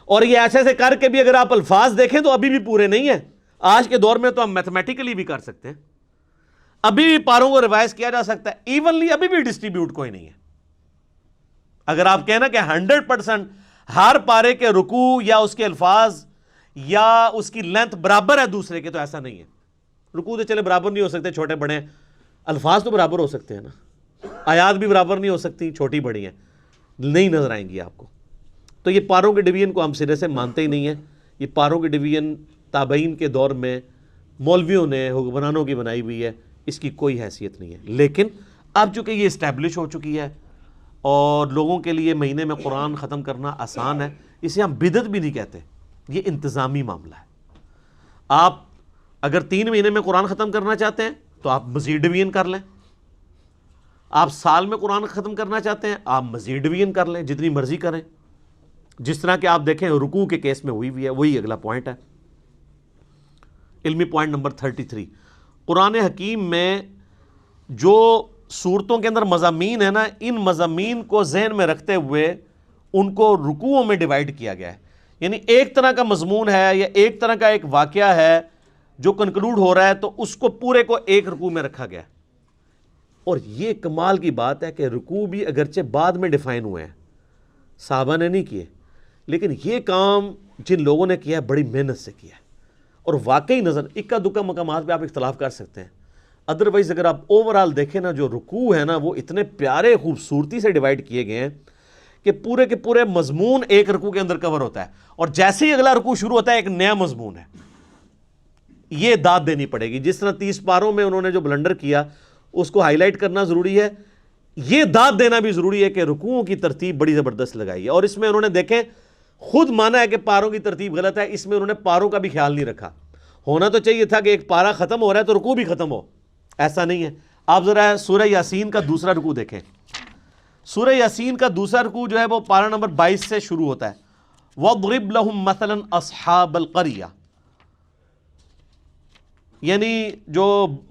اور یہ ایسے ایسے کر کے بھی اگر آپ الفاظ دیکھیں تو ابھی بھی پورے نہیں ہیں۔ آج کے دور میں تو ہم میتھمیٹیکلی بھی کر سکتے ہیں، ابھی بھی پاروں کو ریوائز کیا جا سکتا ہے، ایونلی ابھی بھی ڈسٹریبیوٹ کوئی نہیں ہے۔ اگر آپ کہنا کہ 100% ہر پارے کے رکوع یا اس کے الفاظ یا اس کی لینتھ برابر ہے دوسرے کے، تو ایسا نہیں ہے۔ رکوع تو چلے برابر نہیں ہو سکتے، چھوٹے بڑے ہیں، الفاظ تو برابر ہو سکتے ہیں نا، آیات بھی برابر نہیں ہو سکتی، چھوٹی بڑی ہیں، نہیں نظر آئیں گی آپ کو۔ تو یہ پاروں کے ڈویژن کو ہم سرے سے مانتے ہی نہیں ہیں۔ یہ پاروں کی ڈویژن تابعین کے دور میں مولویوں نے، حکمرانوں کی بنائی ہوئی ہے، اس کی کوئی حیثیت نہیں ہے۔ لیکن اب چونکہ یہ اسٹیبلش ہو چکی ہے اور لوگوں کے لیے مہینے میں قرآن ختم کرنا آسان ہے، اسے ہم بدعت بھی نہیں کہتے، یہ انتظامی معاملہ ہے۔ آپ اگر 3 مہینے میں قرآن ختم کرنا چاہتے ہیں تو آپ مزید ڈویژن کر لیں، آپ سال میں قرآن ختم کرنا چاہتے ہیں آپ مزید ڈویژن کر لیں، جتنی مرضی کریں، جس طرح کہ آپ دیکھیں رکوع کے کیس میں ہوئی بھی ہے۔ وہی اگلا پوائنٹ ہے، علمی پوائنٹ نمبر 33۔ قرآن حکیم میں جو صورتوں کے اندر مضامین ہیں نا، ان مضامین کو ذہن میں رکھتے ہوئے ان کو رکوعوں میں ڈیوائیڈ کیا گیا ہے۔ یعنی ایک طرح کا مضمون ہے یا ایک طرح کا ایک واقعہ ہے جو کنکلوڈ ہو رہا ہے، تو اس کو پورے کو ایک رکوع میں رکھا گیا ہے۔ اور یہ کمال کی بات ہے کہ رکوع بھی اگرچہ بعد میں ڈیفائن ہوئے ہیں، صحابہ نے نہیں کیے، لیکن یہ کام جن لوگوں نے کیا ہے بڑی محنت سے کیا ہے، اور واقعی نظر اکا دکا مقامات پہ آپ اختلاف کر سکتے ہیں، ادروائز اگر آپ اوورال دیکھیں نا، جو رکوع ہے نا وہ اتنے پیارے خوبصورتی سے ڈیوائیڈ کیے گئے ہیں کہ پورے کے پورے مضمون ایک رکوع کے اندر کور ہوتا ہے، اور جیسے ہی اگلا رکوع شروع ہوتا ہے ایک نیا مضمون ہے۔ یہ داد دینی پڑے گی، جس طرح 30 پاروں میں انہوں نے جو بلنڈر کیا اس کو ہائی لائٹ کرنا ضروری ہے، یہ داد دینا بھی ضروری ہے کہ رکوعوں کی ترتیب بڑی زبردست لگائی ہے۔ اور اس میں انہوں نے دیکھیں خود مانا ہے کہ پاروں کی ترتیب غلط ہے، اس میں انہوں نے پاروں کا بھی خیال نہیں رکھا۔ ہونا تو چاہیے تھا کہ ایک پارہ ختم ہو رہا ہے تو رکوع بھی ختم ہو، ایسا نہیں ہے۔ آپ ذرا سورہ یاسین کا دوسرا رکوع دیکھیں، سورہ یاسین کا دوسرا رکوع جو ہے وہ پارہ نمبر 22 سے شروع ہوتا ہے، وَاضْرِبْ لَهُمْ مَثَلًا أَصْحَابَ الْقَرْيَةِ، یعنی جو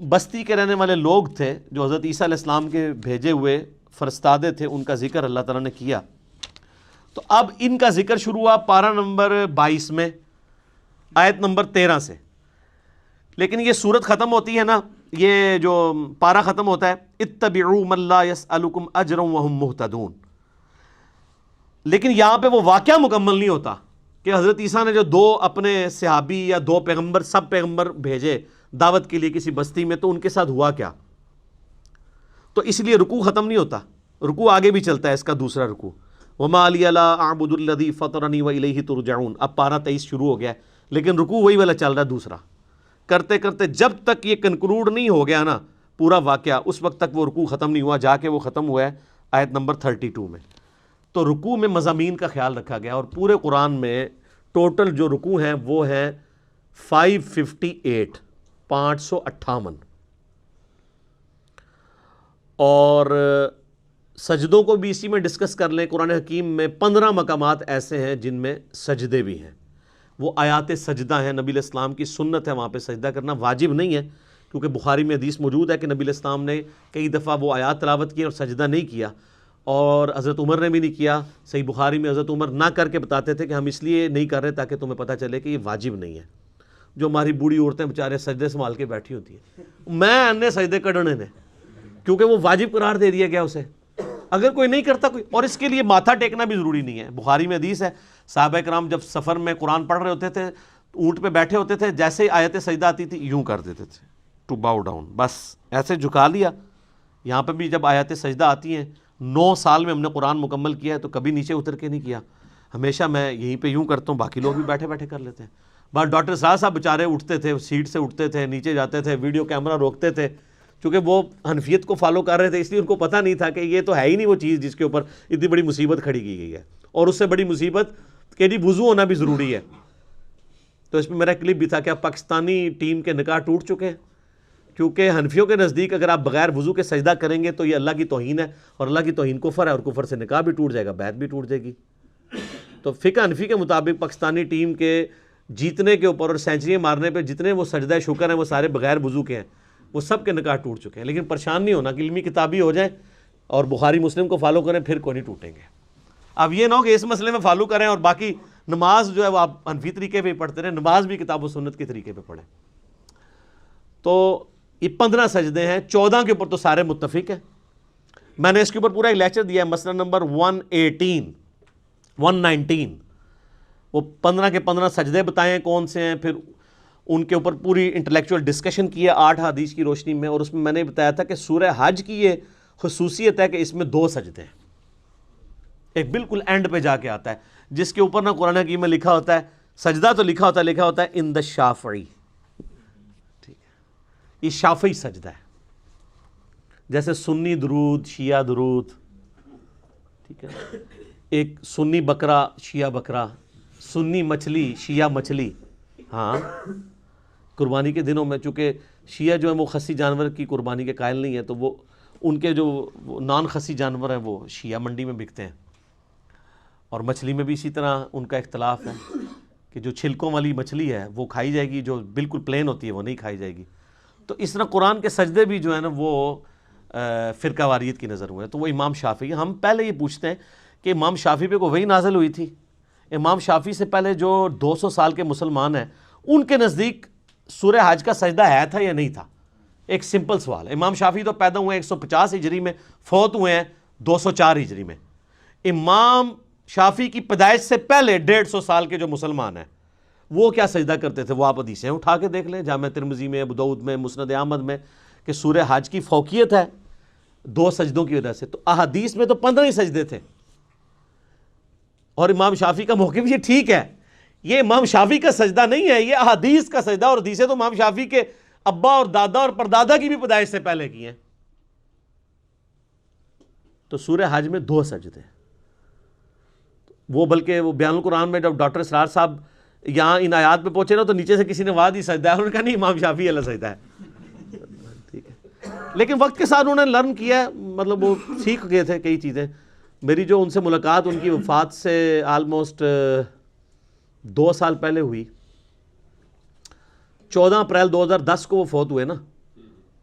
بستی کے رہنے والے لوگ تھے جو حضرت عیسیٰ علیہ السلام کے بھیجے ہوئے فرستادے تھے، ان کا ذکر اللہ تعالیٰ نے کیا۔ تو اب ان کا ذکر شروع ہوا پارہ نمبر 22 میں آیت نمبر 13 سے، لیکن یہ سورت ختم ہوتی ہے نا یہ جو پارہ ختم ہوتا ہے اتبعوا من لا يسألكم اجرا وهم مهتدون، لیکن یہاں پہ وہ واقعہ مکمل نہیں ہوتا کہ حضرت عیسیٰ نے جو دو اپنے صحابی یا دو پیغمبر سب پیغمبر بھیجے دعوت کے لیے کسی بستی میں، تو ان کے ساتھ ہوا کیا. تو اس لیے رکوع ختم نہیں ہوتا، رکوع آگے بھی چلتا ہے، اس کا دوسرا رکوع وما لی لا اعبد الذی فطرنی والیہ ترجعون. اب پارہ 23 شروع ہو گیا ہے، لیکن رکوع وہی والا چل رہا ہے دوسرا. کرتے کرتے جب تک یہ کنکلوڈ نہیں ہو گیا نا پورا واقعہ، اس وقت تک وہ رکوع ختم نہیں ہوا، جا کے وہ ختم ہوا ہے آیت نمبر 32 میں. تو رکوع میں مضامین کا خیال رکھا گیا، اور پورے قرآن میں ٹوٹل جو رکوع ہیں وہ ہیں 558 558. اور سجدوں کو بھی اسی میں ڈسکس کر لیں. قرآن حکیم میں 15 مقامات ایسے ہیں جن میں سجدے بھی ہیں، وہ آیات سجدہ ہیں. نبی علیہ السلام کی سنت ہے وہاں پہ سجدہ کرنا، واجب نہیں ہے، کیونکہ بخاری میں حدیث موجود ہے کہ نبی علیہ السلام نے کئی دفعہ وہ آیات تلاوت کی اور سجدہ نہیں کیا، اور حضرت عمر نے بھی نہیں کیا. صحیح بخاری میں حضرت عمر نہ کر کے بتاتے تھے کہ ہم اس لیے نہیں کر رہے تاکہ تمہیں پتہ چلے کہ یہ واجب نہیں ہے. جو ہماری بوڑھی عورتیں بیچارے سجدے سنبھال کے بیٹھی ہوتی ہیں، میں انے سجدے کڈنے نے، کیونکہ وہ واجب قرار دے دیا گیا اسے. اگر کوئی نہیں کرتا کوئی، اور اس کے لیے ماتھا ٹیکنا بھی ضروری نہیں ہے. بخاری میں حدیث ہے صحابہ کرام جب سفر میں قرآن پڑھ رہے ہوتے تھے، اونٹ پہ بیٹھے ہوتے تھے، جیسے ہی آیت سجدہ آتی تھی یوں کر دیتے تھے، ٹو باؤ ڈاؤن، بس ایسے جھکا لیا. یہاں پہ بھی جب آیات سجدہ آتی ہیں، 9 سال میں ہم نے قرآن مکمل کیا ہے تو کبھی نیچے اتر کے نہیں کیا، ہمیشہ میں یہیں پہ یوں کرتا ہوں، باقی لوگ بھی بیٹھے بیٹھے کر لیتے ہیں. بس ڈاکٹر صاحب بیچارے اٹھتے تھے، سیٹ سے اٹھتے تھے، نیچے جاتے تھے، ویڈیو کیمرہ روکتے تھے، چونکہ وہ حنفیت کو فالو کر رہے تھے، اس لیے ان کو پتہ نہیں تھا کہ یہ تو ہے ہی نہیں وہ چیز جس کے اوپر اتنی بڑی مصیبت کھڑی کی گئی ہے، اور اس سے بڑی مصیبت کہ جی وضو ہونا بھی ضروری ہے. تو اس میں میرا کلپ بھی تھا کہ اب پاکستانی ٹیم کے نکاح ٹوٹ چکے ہیں، کیونکہ حنفیوں کے نزدیک اگر آپ بغیر وضو کے سجدہ کریں گے تو یہ اللہ کی توہین ہے، اور اللہ کی توہین کفر ہے، اور کفر سے نکاح بھی ٹوٹ جائے گا، بیعت بھی ٹوٹ جائے گی. تو فقہ حنفی کے مطابق پاکستانی ٹیم کے جیتنے کے اوپر اور سینچریاں مارنے پہ جتنے وہ سجدہ شکر ہیں وہ سارے بغیر وضو کے ہیں، وہ سب کے نکاح ٹوٹ چکے ہیں. لیکن پریشان نہیں ہونا کہ علمی کتابی ہو جائیں اور بخاری مسلم کو فالو کریں پھر کوئی نہیں ٹوٹیں گے. اب یہ نہ ہو کہ اس مسئلے میں فالو کریں اور باقی نماز جو ہے وہ آپ حنفی طریقے پہ پڑھتے رہیں، نماز بھی کتاب و سنت کے طریقے پہ پڑھیں. تو یہ 15 سجدے ہیں، 14 کے اوپر تو سارے متفق ہیں. میں نے اس کے اوپر پورا ایک لیکچر دیا ہے، مسئلہ نمبر 119 وہ 15 کے 15 سجدے بتائیں کون سے ہیں، پھر ان کے اوپر پوری انٹلیکچوئل ڈسکشن کی ہے 8 حدیث کی روشنی میں. اور اس میں نے بتایا تھا کہ سورہ حج کی یہ خصوصیت ہے کہ اس میں 2 سجدے ہیں، ایک بالکل اینڈ پہ جا کے آتا ہے جس کے اوپر نہ قرآن حکیم میں لکھا ہوتا ہے سجدہ، تو لکھا ہوتا ہے ان دا شافعی. ٹھیک ہے، یہ شافعی سجدہ ہے، جیسے سنی درود، شیعہ درود. ٹھیک ہے، ایک سنی بکرا، شیعہ بکرا، سنی مچھلی، شیعہ مچھلی. ہاں، قربانی کے دنوں میں چونکہ شیعہ جو ہے وہ خسی جانور کی قربانی کے قائل نہیں ہے، تو وہ ان کے جو نان خسی جانور ہیں وہ شیعہ منڈی میں بکتے ہیں. اور مچھلی میں بھی اسی طرح ان کا اختلاف ہے کہ جو چھلکوں والی مچھلی ہے وہ کھائی جائے گی، جو بالکل پلین ہوتی ہے وہ نہیں کھائی جائے گی. تو اس طرح قرآن کے سجدے بھی جو ہے نا وہ فرقہ واریت کی نظر ہوئے. تو وہ امام شافعی، ہم پہلے یہ پوچھتے ہیں کہ امام شافعی پہ کوئی وحی نازل ہوئی تھی؟ امام شافعی سے پہلے جو 200 سال کے مسلمان ہیں ان کے نزدیک سورہ حج کا سجدہ ہے تھا یا نہیں تھا؟ ایک سمپل سوال ہے. امام شافعی تو پیدا ہوئے 150 ہجری میں، فوت ہوئے ہیں 204 ہجری میں. امام شافعی کی پیدائش سے پہلے 150 سال کے جو مسلمان ہیں وہ کیا سجدہ کرتے تھے؟ وہ آپ حدیثیں اٹھا کے دیکھ لیں، جامع ترمذی میں، ابو داؤد میں، مسند احمد میں، کہ سورہ حج کی فوقیت ہے 2 سجدوں کی وجہ سے. تو احادیث میں تو 15 ہی سجدے تھے، اور امام شافعی کا موقف یہ ٹھیک ہے، یہ امام شافعی کا سجدہ نہیں ہے، یہ احادیث کا سجدہ. اور حدیثیں تو امام شافعی کے ابا اور دادا اور پردادا کی بھی پیدائش سے پہلے کی ہیں. تو سورہ حج میں 2 سجدے، وہ بلکہ وہ بیان القرآن میں جب ڈاکٹر اسرار صاحب یہاں ان آیات پہ پہنچے نا تو نیچے سے کسی نے واد ہی سجدہ ہے، انہوں نے کہا نہیں امام شافعی اللہ سجدہ ہے. ٹھیک ہے، لیکن وقت کے ساتھ انہوں نے لرن کیا، مطلب وہ سیکھ گئے تھے کئی چیزیں. میری جو ان سے ملاقات ان کی وفات سے آلموسٹ 2 سال پہلے ہوئی، 14 اپریل 2010 کو وہ فوت ہوئے نا،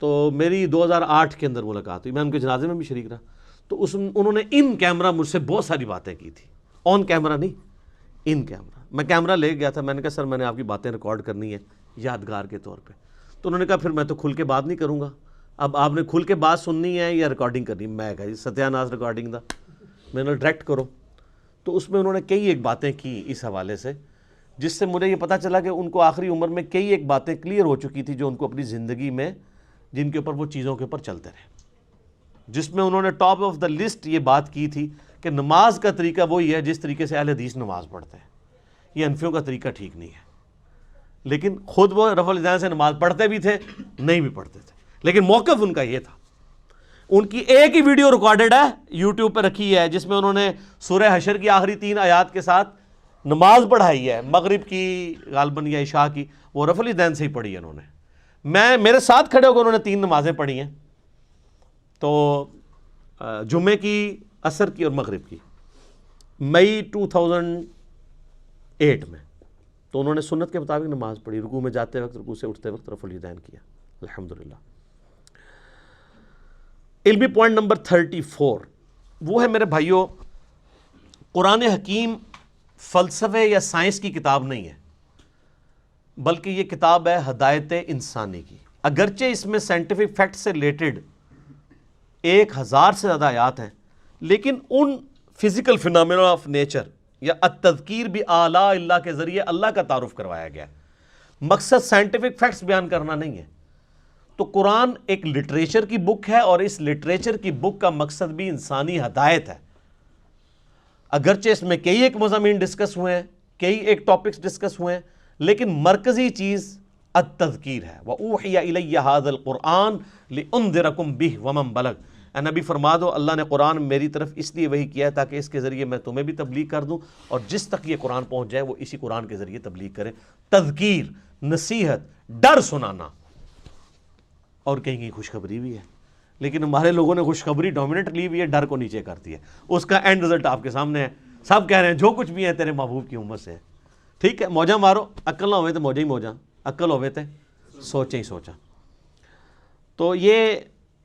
تو میری 2008 کے اندر ملاقات ہوئی، میں ان کے جنازے میں بھی شریک رہا. تو انہوں نے ان کیمرہ مجھ سے بہت ساری باتیں کی تھی، آن کیمرہ نہیں، ان کیمرہ. میں کیمرہ لے گیا تھا، میں نے کہا سر میں نے آپ کی باتیں ریکارڈ کرنی ہے یادگار کے طور پہ. تو انہوں نے کہا پھر میں تو کھل کے بات نہیں کروں گا، اب آپ نے کھل کے بات سننی ہے یا ریکارڈنگ کرنی؟ میں کہا جی ستیہ ناس ریکارڈنگ دا، میں نے ڈائریکٹ کرو۔ تو اس میں انہوں نے کئی ایک باتیں کی اس حوالے سے، جس سے مجھے یہ پتہ چلا کہ ان کو آخری عمر میں کئی ایک باتیں کلیئر ہو چکی تھی جو ان کو اپنی زندگی میں، جن کے اوپر وہ چیزوں کے اوپر چلتے رہے، جس میں انہوں نے ٹاپ آف دا لسٹ یہ بات کی تھی کہ نماز کا طریقہ وہی ہے جس طریقے سے اہل حدیث نماز پڑھتے ہیں، یہ حنفیوں کا طریقہ ٹھیک نہیں ہے۔ لیکن خود وہ رفع الیدین سے نماز پڑھتے بھی تھے، نہیں بھی پڑھتے تھے، لیکن موقف ان کا یہ تھا۔ ان کی ایک ہی ویڈیو ریکارڈڈ ہے، یوٹیوب پہ رکھی ہے، جس میں انہوں نے سورہ حشر کی آخری 3 آیات کے ساتھ نماز پڑھائی ہے، مغرب کی غالباً یا عشاء کی، وہ رفع الیدین سے ہی پڑھی ہے انہوں نے۔ میرے ساتھ کھڑے ہو کے انہوں نے 3 نمازیں پڑھی ہیں، تو جمعے کی، عصر کی اور مغرب کی، مئی 2008 میں۔ تو انہوں نے سنت کے مطابق نماز پڑھی، رکوع میں جاتے وقت، رکوع سے اٹھتے وقت رفع الیدین کیا، الحمدللہ۔ علمی پوائنٹ نمبر 34 وہ ہے میرے بھائیوں، قرآن حکیم فلسفے یا سائنس کی کتاب نہیں ہے، بلکہ یہ کتاب ہے ہدایت انسانی کی۔ اگرچہ اس میں سائنٹیفک فیکٹ سے ریلیٹڈ 1000 سے زیادہ آیات ہیں، لیکن ان فزیکل فینامنا آف نیچر یا التذکیر بآلاء اللہ کے ذریعے اللہ کا تعارف کروایا گیا۔ مقصد سائنٹیفک فیکٹس بیان کرنا نہیں ہے۔ تو قرآن ایک لٹریچر کی بک ہے، اور اس لٹریچر کی بک کا مقصد بھی انسانی ہدایت ہے۔ اگرچہ اس میں کئی ایک مضامین ڈسکس ہوئے ہیں، کئی ایک ٹاپکس ڈسکس ہوئے ہیں، لیکن مرکزی چیز التذکیر ہے۔ وَأُوحِيَ إِلَيَّ هَذَا الْقُرْآنُ لِأُنذِرَكُم بِهِ وَمَن بَلَغَ۔ اے نبی فرما دو اللہ نے قرآن میری طرف اس لیے وحی کیا ہے تاکہ اس کے ذریعے میں تمہیں بھی تبلیغ کر دوں، اور جس تک یہ قرآن پہنچ جائے وہ اسی قرآن کے ذریعے تبلیغ کرے۔ تذکیر، نصیحت، ڈر سنانا، اور کہیں کہیں خوشخبری بھی ہے، لیکن ہمارے لوگوں نے خوشخبری ڈومیننٹ لی ہوئی ہے، ڈر کو نیچے کر دیا۔ اس کا اینڈ رزلٹ آپ کے سامنے ہے، سب کہہ رہے ہیں جو کچھ بھی ہے تیرے محبوب کی امت سے ہے۔ ٹھیک ہے، موجہ مارو، عقل نہ ہوئے تو موجہ ہی موجہ، عقل ہوئے تو سوچیں ہی سوچا۔ تو یہ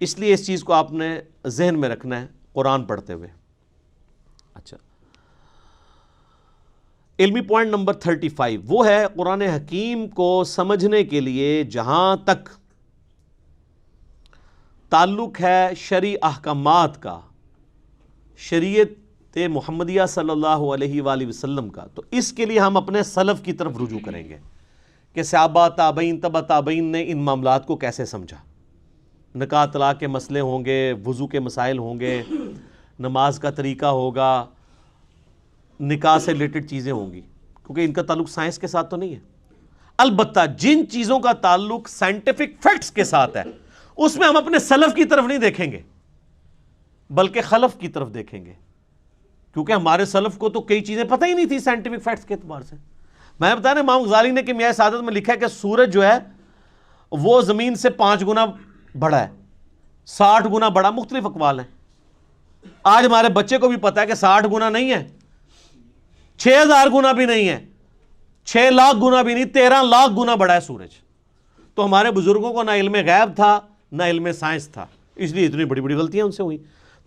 اس لیے اس چیز کو آپ نے ذہن میں رکھنا ہے قرآن پڑھتے ہوئے۔ اچھا، علمی پوائنٹ نمبر 35 وہ ہے قرآن حکیم کو سمجھنے کے لیے جہاں تک تعلق ہے شرعی احکامات کا، شریعت محمدیہ صلی اللہ علیہ وآلہ وسلم کا، تو اس کے لیے ہم اپنے سلف کی طرف رجوع کریں گے کہ صحابہ، تابعین، تبع تابعین نے ان معاملات کو کیسے سمجھا۔ نکاح طلاق کے مسئلے ہوں گے، وضو کے مسائل ہوں گے، نماز کا طریقہ ہوگا، نکاح سے ریلیٹڈ چیزیں ہوں گی، کیونکہ ان کا تعلق سائنس کے ساتھ تو نہیں ہے۔ البتہ جن چیزوں کا تعلق سائنٹیفک فیکٹس کے ساتھ ہے، اس میں ہم اپنے سلف کی طرف نہیں دیکھیں گے بلکہ خلف کی طرف دیکھیں گے، کیونکہ ہمارے سلف کو تو کئی چیزیں پتہ ہی نہیں تھی سائنٹیفک فیکٹس کے اعتبار سے۔ میں بتا رہا امام غزالی نے کہ میاں سعادت میں لکھا ہے کہ سورج جو ہے وہ زمین سے 5 گنا بڑا ہے، 60 گنا بڑا، مختلف اقوال ہیں۔ آج ہمارے بچے کو بھی پتا ہے کہ 60 گنا نہیں ہے، 6000 گنا بھی نہیں ہے، 6 لاکھ گنا بھی نہیں، 13 لاکھ گنا بڑا ہے سورج۔ تو ہمارے بزرگوں کو نہ علم غیب تھا نہ علم سائنس تھا، اس لیے اتنی بڑی بڑی غلطیاں ان سے ہوئی۔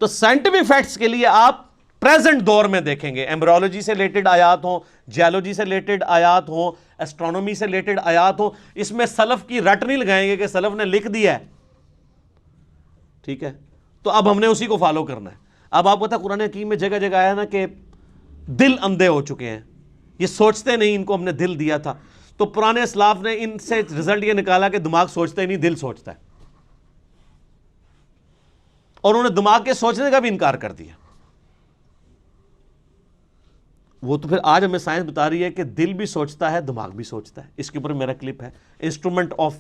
تو سائنٹیفک فیکٹس کے لیے آپ پریزنٹ دور میں دیکھیں گے، ایمبریولوجی سے ریلیٹڈ آیات ہوں، جیولوجی سے ریلیٹڈ آیات ہوں، ایسٹرونومی سے ریلیٹڈ آیات ہوں، اس میں سلف کی رٹ نہیں لگائیں گے کہ سلف نے لکھ دیا ہے، ٹھیک ہے؟ تو اب ہم نے اسی کو فالو کرنا ہے۔ اب آپ پتہ قرآن حکیم میں جگہ جگہ آیا نا کہ دل اندھے ہو چکے ہیں، یہ سوچتے نہیں، ان کو ہم نے دل دیا تھا۔ تو پرانے اسلاف نے ان سے رزلٹ یہ نکالا کہ دماغ سوچتا ہی نہیں، دل سوچتا ہے، اور انہوں نے دماغ کے سوچنے کا بھی انکار کر دیا۔ وہ تو پھر آج ہمیں سائنس بتا رہی ہے کہ دل بھی سوچتا ہے، دماغ بھی سوچتا ہے۔ اس کے اوپر میرا کلپ ہے، انسٹرومنٹ آف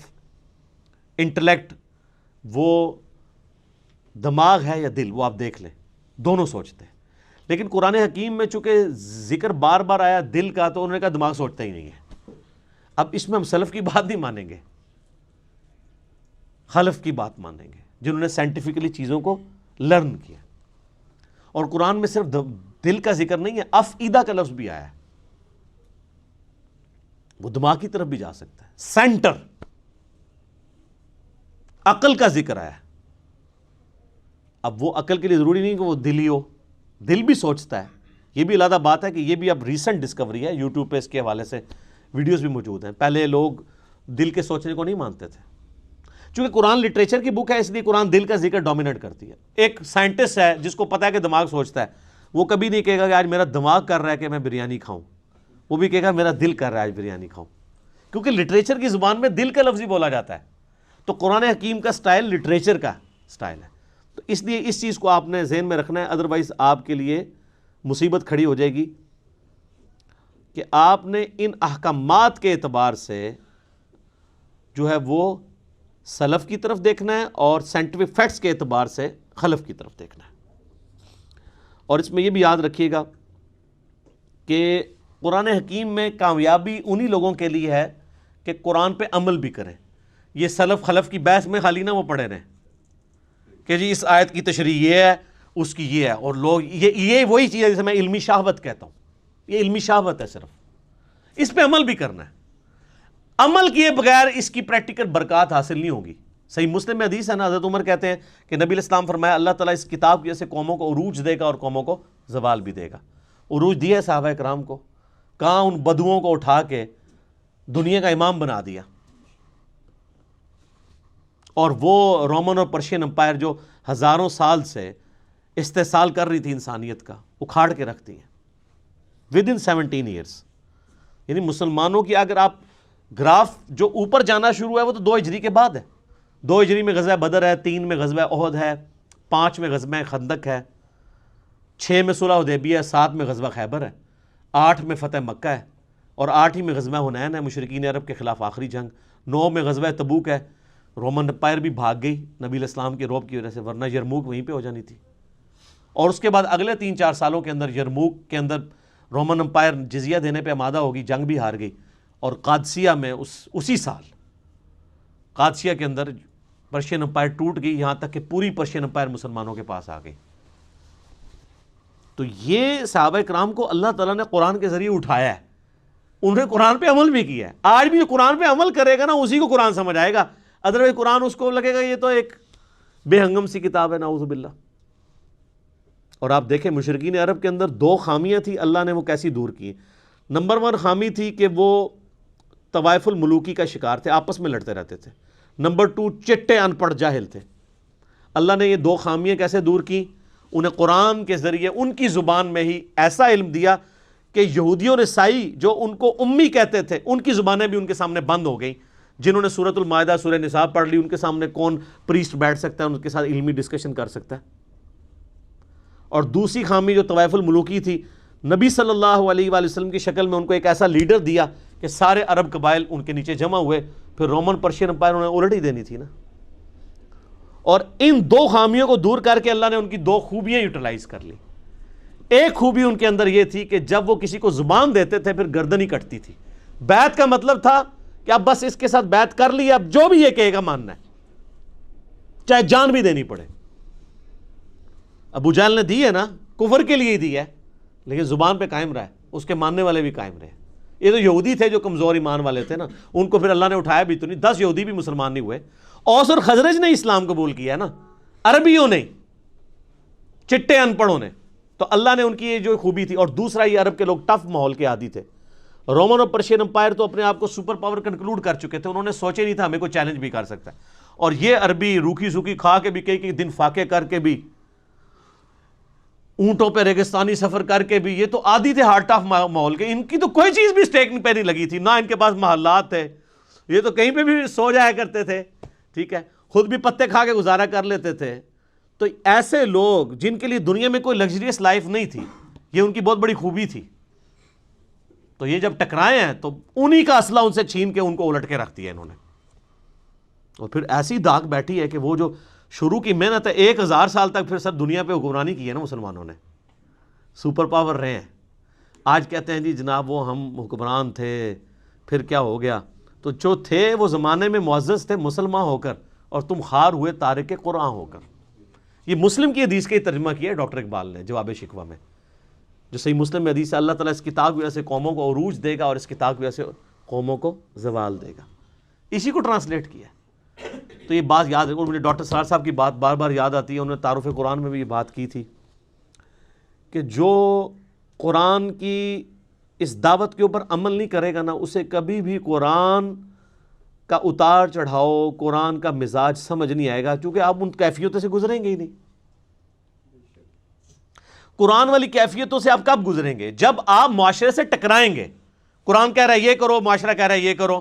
انٹلیکٹ، وہ دماغ ہے یا دل، وہ آپ دیکھ لیں، دونوں سوچتے ہیں۔ لیکن قرآن حکیم میں چونکہ ذکر بار بار آیا دل کا، تو انہوں نے کہا دماغ سوچتا ہی نہیں ہے۔ اب اس میں ہم سلف کی بات نہیں مانیں گے، خلف کی بات مانیں گے، جنہوں نے سائنٹیفکلی چیزوں کو لرن کیا۔ اور قرآن میں صرف دل کا ذکر نہیں ہے، افئدہ کا لفظ بھی آیا ہے، وہ دماغ کی طرف بھی جا سکتا ہے۔ سینٹر، عقل کا ذکر آیا ہے۔ اب وہ عقل کے لیے ضروری نہیں کہ وہ دل ہی ہو، دل بھی سوچتا ہے۔ یہ بھی علیحدہ بات ہے کہ یہ بھی اب ریسنٹ ڈسکوری ہے، یوٹیوب پہ اس کے حوالے سے ویڈیوز بھی موجود ہیں۔ پہلے لوگ دل کے سوچنے کو نہیں مانتے تھے، چونکہ قرآن لٹریچر کی بک ہے اس لیے قرآن دل کا ذکر ڈومینیٹ کرتی ہے. ایک سائنٹسٹ ہے جس کو پتا ہے کہ دماغ سوچتا ہے, وہ کبھی نہیں کہے گا کہ آج میرا دماغ کر رہا ہے کہ میں بریانی کھاؤں, وہ بھی کہے گا میرا دل کر رہا ہے آج بریانی کھاؤں, کیونکہ لٹریچر کی زبان میں دل کا لفظ ہی بولا جاتا ہے. تو قرآن حکیم کا سٹائل لٹریچر کا سٹائل ہے. تو اس لیے اس چیز کو آپ نے ذہن میں رکھنا ہے, ادروائز آپ کے لیے مصیبت کھڑی ہو جائے گی کہ آپ نے ان احکامات کے اعتبار سے جو ہے وہ سلف کی طرف دیکھنا ہے اور سائنٹیفک فیکٹس کے اعتبار سے خلف کی طرف دیکھنا ہے. اور اس میں یہ بھی یاد رکھیے گا کہ قرآن حکیم میں کامیابی انہی لوگوں کے لیے ہے کہ قرآن پہ عمل بھی کریں. یہ سلف خلف کی بحث میں خالی نہ وہ پڑھے رہیں کہ جی اس آیت کی تشریح یہ ہے, اس کی یہ ہے, اور لوگ یہ وہی چیز ہے جسے میں علمی شہوت کہتا ہوں. یہ علمی شہوت ہے, صرف اس پہ عمل بھی کرنا ہے. عمل کیے بغیر اس کی پریکٹیکل برکات حاصل نہیں ہوگی. صحیح مسلم میں حدیث ہے نا, حضرت عمر کہتے ہیں کہ نبی علیہ السلام فرمایا اللہ تعالیٰ اس کتاب کی وجہ سے قوموں کو عروج دے گا اور قوموں کو زوال بھی دے گا. عروج دیا ہے صحابہ کرام کو, کہاں ان بدوؤں کو اٹھا کے دنیا کا امام بنا دیا, اور وہ رومن اور پرشین امپائر جو ہزاروں سال سے استحصال کر رہی تھی انسانیت کا, اکھاڑ کے رکھتی ہیں ود ان 17 ایئرس. یعنی مسلمانوں کی اگر آپ گراف جو اوپر جانا شروع ہے وہ تو 2 ہجری کے بعد ہے. 2 ہجری میں غزوہ بدر ہے, 3 میں غزوہ احد ہے, 5 میں غزوہ خندق ہے, 6 میں صلح حدیبیہ ہے, 7 میں غزوہ خیبر ہے, 8 میں فتح مکہ ہے, اور 8 ہی میں غزوہ حنین ہے مشرکین عرب کے خلاف آخری جنگ, 9 میں غزوہ تبوک ہے. رومن امپائر بھی بھاگ گئی نبی علیہ السلام کے رعب کی وجہ سے, ورنہ یرموک وہیں پہ ہو جانی تھی. اور اس کے بعد اگلے 3-4 سالوں کے اندر یرموک کے اندر رومن امپائر جزیہ دینے پہ آمادہ ہوگی, جنگ بھی ہار گئی, اور قادسیہ میں اسی سال قادسیہ کے اندر پرشین امپائر ٹوٹ گئی, یہاں تک کہ پوری پرشین امپائر مسلمانوں کے پاس آ گئی. تو یہ صحابہ کرام کو اللہ تعالیٰ نے قرآن کے ذریعے اٹھایا ہے, انہوں نے قرآن پہ عمل بھی کیا ہے. آج بھی جو قرآن پہ عمل کرے گا نا اسی کو قرآن سمجھ آئے گا, ادروائز قرآن اس کو لگے گا یہ تو ایک بے ہنگم سی کتاب ہے, نعوذ باللہ. اور آپ دیکھیں مشرکین عرب کے اندر 2 خامیاں تھیں, اللہ نے وہ کیسی دور کی. نمبر 1 خامی تھی کہ وہ طوائف الملوکی کا شکار تھے, آپس میں لڑتے رہتے تھے. نمبر 2 چٹے ان پڑھ جاہل تھے. اللہ نے یہ 2 خامیاں کیسے دور کی؟ انہیں قرآن کے ذریعے ان کی زبان میں ہی ایسا علم دیا کہ یہودیوں نے سائی جو ان کو امی کہتے تھے ان کی زبانیں بھی ان کے سامنے بند ہو گئیں. جنہوں نے سورۃ المائدہ سورہ نساء پڑھ لی ان کے سامنے کون پریسٹ بیٹھ سکتا ہے, ان کے ساتھ علمی ڈسکشن کر سکتا ہے. اور دوسری خامی جو طوائف الملوکی تھی, نبی صلی اللہ علیہ وآلہ وسلم کی شکل میں ان کو ایک ایسا لیڈر دیا کہ سارے عرب قبائل ان کے نیچے جمع ہوئے, پھر رومن پرشین امپائر انہیں الٹ ہی دینی تھی نا. اور ان 2 خامیوں کو دور کر کے اللہ نے ان کی 2 خوبیاں یوٹیلائز کر لی. ایک خوبی ان کے اندر یہ تھی کہ جب وہ کسی کو زبان دیتے تھے پھر گردن ہی کٹتی تھی. بیعت کا مطلب تھا کہ اب بس اس کے ساتھ بیعت کر لی, اب جو بھی یہ کہے گا ماننا ہے, چاہے جان بھی دینی پڑے. ابو جہل نے دی ہے نا, کفر کے لیے ہی دی ہے, لیکن زبان پہ قائم رہا ہے, اس کے ماننے والے بھی قائم رہے. یہ تو یہودی تھے جو کمزور ایمان والے تھے نا, ان کو پھر اللہ نے اٹھایا بھی تو نہیں. 10 یہودی بھی مسلمان نہیں ہوئے. اوس اور خزرج نے اسلام قبول کیا نا, عربیوں نے, چٹے ان پڑھوں نے. تو اللہ نے ان کی یہ جو خوبی تھی. اور دوسرا یہ عرب کے لوگ ٹف ماحول کے عادی تھے. رومن اور پرشین امپائر تو اپنے آپ کو سپر پاور کنکلوڈ کر چکے تھے, انہوں نے سوچے نہیں تھا ہمیں کوئی چیلنج بھی کر سکتا ہے. اور یہ عربی روکھی سوکھی کھا کے بھی, کئی دن فاقے کر کے بھی, اونٹوں پہ ریگستانی سفر کر کے بھی, یہ تو عادی تھے ہارٹ آف ماحول کے. ان کی تو کوئی چیز بھی اسٹیک پہ نہیں لگی تھی, نہ ان کے پاس محلات تھے, یہ تو کہیں پہ بھی سو جایا کرتے تھے, ٹھیک ہے, خود بھی پتے کھا کے گزارا کر لیتے تھے. تو ایسے لوگ جن کے لیے دنیا میں کوئی لگژریس لائف نہیں تھی, یہ ان کی بہت بڑی خوبی تھی. تو یہ جب ٹکرائے ہیں تو انہی کا اسلحہ ان سے چھین کے ان کو الٹ کے رکھ دیا انہوں نے. اور پھر ایسی داغ بیٹھی ہے کہ وہ جو شروع کی محنت ہے 1000 سال تک پھر سر دنیا پہ حکمرانی کی ہے نا مسلمانوں نے, سپر پاور رہے ہیں. آج کہتے ہیں جی جناب وہ ہم حکمران تھے, پھر کیا ہو گیا. تو جو تھے وہ زمانے میں معزز تھے مسلمان ہو کر, اور تم خار ہوئے تارک قرآن ہو کر. یہ مسلم کی حدیث کا ترجمہ کیا ہے ڈاکٹر اقبال نے جواب شکوہ میں, جو صحیح مسلم میں حدیث ہے, اللہ تعالیٰ اس کتاب کی وجہ سے قوموں کو عروج دے گا اور اس کتاب کی وجہ سے قوموں کو زوال دے گا. اسی کو ٹرانسلیٹ کیا ہے. تو یہ بات یاد رکھو. مجھے ڈاکٹر سرار صاحب کی بات بار بار یاد آتی ہے, انہوں نے تعارف قرآن میں بھی یہ بات کی تھی کہ جو قرآن کی اس دعوت کے اوپر عمل نہیں کرے گا نا, اسے کبھی بھی قرآن کا اتار چڑھاؤ، قرآن کا مزاج سمجھ نہیں آئے گا، کیونکہ آپ ان کیفیتوں سے گزریں گے ہی نہیں۔ قرآن والی کیفیتوں سے آپ کب گزریں گے؟ جب آپ معاشرے سے ٹکرائیں گے۔ قرآن کہہ رہا ہے یہ کرو، معاشرہ کہہ رہا ہے یہ کرو،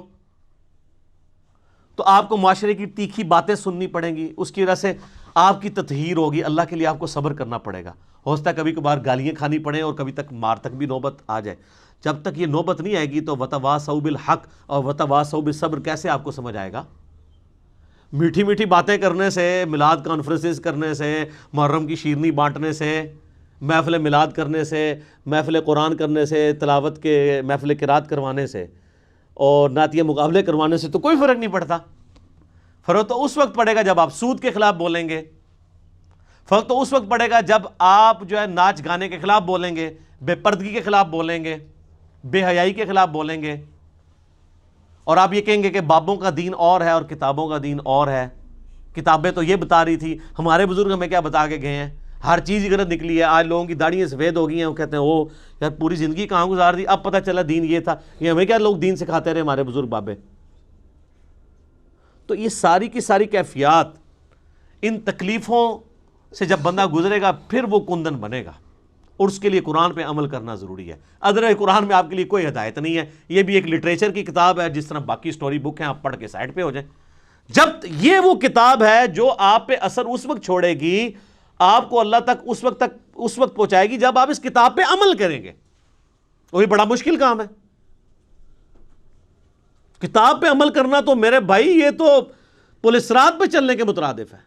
تو آپ کو معاشرے کی تیکھی باتیں سننی پڑیں گی، اس کی وجہ سے آپ کی تطہیر ہوگی، اللہ کے لیے آپ کو صبر کرنا پڑے گا، ہو سکتا ہے کبھی کبھار گالیاں کھانی پڑیں اور کبھی تک مار تک بھی نوبت آ جائے۔ جب تک یہ نوبت نہیں آئے گی تو وتواصوا بالحق اور وتواصوا بالصبر کیسے آپ کو سمجھ آئے گا؟ میٹھی میٹھی باتیں کرنے سے، میلاد کانفرنسز کرنے سے، محرم کی شیرنی بانٹنے سے، محفل میلاد کرنے سے، محفل قرآن کرنے سے، تلاوت کے محفل قرات کروانے سے اور نعتیہ مقابلے کروانے سے تو کوئی فرق نہیں پڑتا۔ فرق تو اس وقت پڑے گا جب آپ سود کے خلاف بولیں گے، فرق تو اس وقت پڑے گا جب آپ جو ہے ناچ گانے کے خلاف بولیں گے، بے پردگی کے خلاف بولیں گے، بے حیائی کے خلاف بولیں گے، اور آپ یہ کہیں گے کہ بابوں کا دین اور ہے اور کتابوں کا دین اور ہے۔ کتابیں تو یہ بتا رہی تھی، ہمارے بزرگ ہمیں کیا بتا کے گئے ہیں؟ ہر چیز غلط نکلی ہے۔ آج لوگوں کی داڑھیاں سفید ہو گئی ہیں، وہ کہتے ہیں او یار پوری زندگی کہاں گزار دی، اب پتہ چلا دین یہ تھا۔ یہ ہمیں کیا لوگ دین سکھاتے رہے ہمارے بزرگ بابے؟ تو یہ ساری کی ساری کیفیات، ان تکلیفوں سے جب بندہ گزرے گا پھر وہ کندن بنے گا، اور اس کے لیے قرآن پہ عمل کرنا ضروری ہے۔ ادر قرآن میں آپ کے لیے کوئی ہدایت نہیں ہے، یہ بھی ایک لٹریچر کی کتاب ہے، جس طرح باقی سٹوری بک ہیں، آپ پڑھ کے سائڈ پہ ہو جائیں۔ جب یہ وہ کتاب ہے جو آپ پہ اثر اس وقت چھوڑے گی، آپ کو اللہ تک اس وقت پہنچائے گی جب آپ اس کتاب پہ عمل کریں گے۔ وہی بڑا مشکل کام ہے، کتاب پہ عمل کرنا تو میرے بھائی یہ تو پولیس رات پہ چلنے کے مترادف ہے۔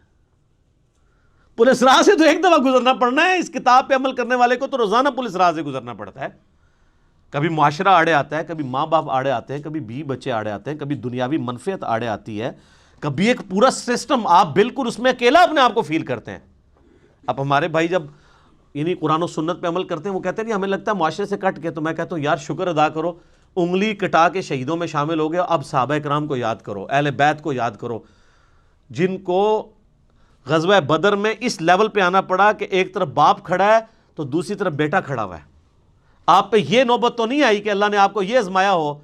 پولیس راہ سے تو ایک دفعہ گزرنا پڑنا ہے، اس کتاب پہ عمل کرنے والے کو تو روزانہ پولیس راہ سے گزرنا پڑتا ہے۔ کبھی معاشرہ آڑے آتا ہے، کبھی ماں باپ آڑے آتے ہیں، کبھی بیوی بچے آڑے آتے ہیں، کبھی دنیاوی منفعت آڑے آتی ہے، کبھی ایک پورا سسٹم، آپ بالکل اس میں اکیلا اپنے آپ کو فیل کرتے ہیں۔ اب ہمارے بھائی جب یعنی قرآن و سنت پہ عمل کرتے ہیں، وہ کہتے ہیں ہمیں لگتا ہے معاشرے سے کٹ کے، تو میں کہتا ہوں یار شکر ادا کرو، انگلی کٹا کے شہیدوں میں شامل ہو گئے۔ اب صحابہ کرام کو یاد کرو، اہل بیت کو یاد کرو، جن کو غزوہ بدر میں اس لیول پہ آنا پڑا کہ ایک طرف باپ کھڑا ہے تو دوسری طرف بیٹا کھڑا ہوا ہے۔ آپ پہ یہ نوبت تو نہیں آئی کہ اللہ نے آپ کو یہ آزمایا ہو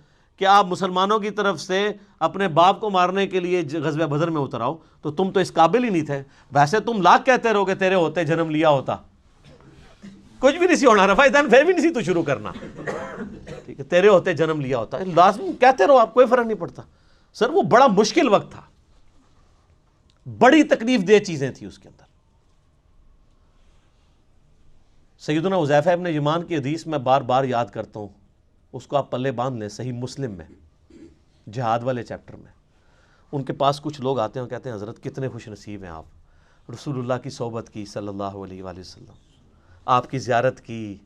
کہ آپ مسلمانوں کی طرف سے اپنے باپ کو مارنے کے لیے غزوہ بدر میں اتر آؤ، تو تم تو اس قابل ہی نہیں تھے۔ ویسے تم لاکھ کہتے رہو کہ تیرے ہوتے جنم لیا ہوتا، کچھ بھی نہیں سی ہونا، رفع دین پھر بھی نہیں سی تو شروع کرنا، ٹھیک ہے، تیرے ہوتے جنم لیا ہوتا، لازم کہتے رہو، آپ کوئی فرق نہیں پڑتا۔ سر وہ بڑا مشکل وقت تھا، بڑی تکلیف دہ چیزیں تھیں اس کے اندر۔ سیدنا حذیفہ ابن یمان کی حدیث میں بار بار یاد کرتا ہوں، اس کو آپ پلے باندھ لیں، صحیح مسلم میں جہاد والے چیپٹر میں۔ ان کے پاس کچھ لوگ آتے ہیں اور کہتے ہیں حضرت کتنے خوش نصیب ہیں آپ، رسول اللہ کی صحبت کی صلی اللہ علیہ وآلہ وسلم، آپ کی زیارت کی،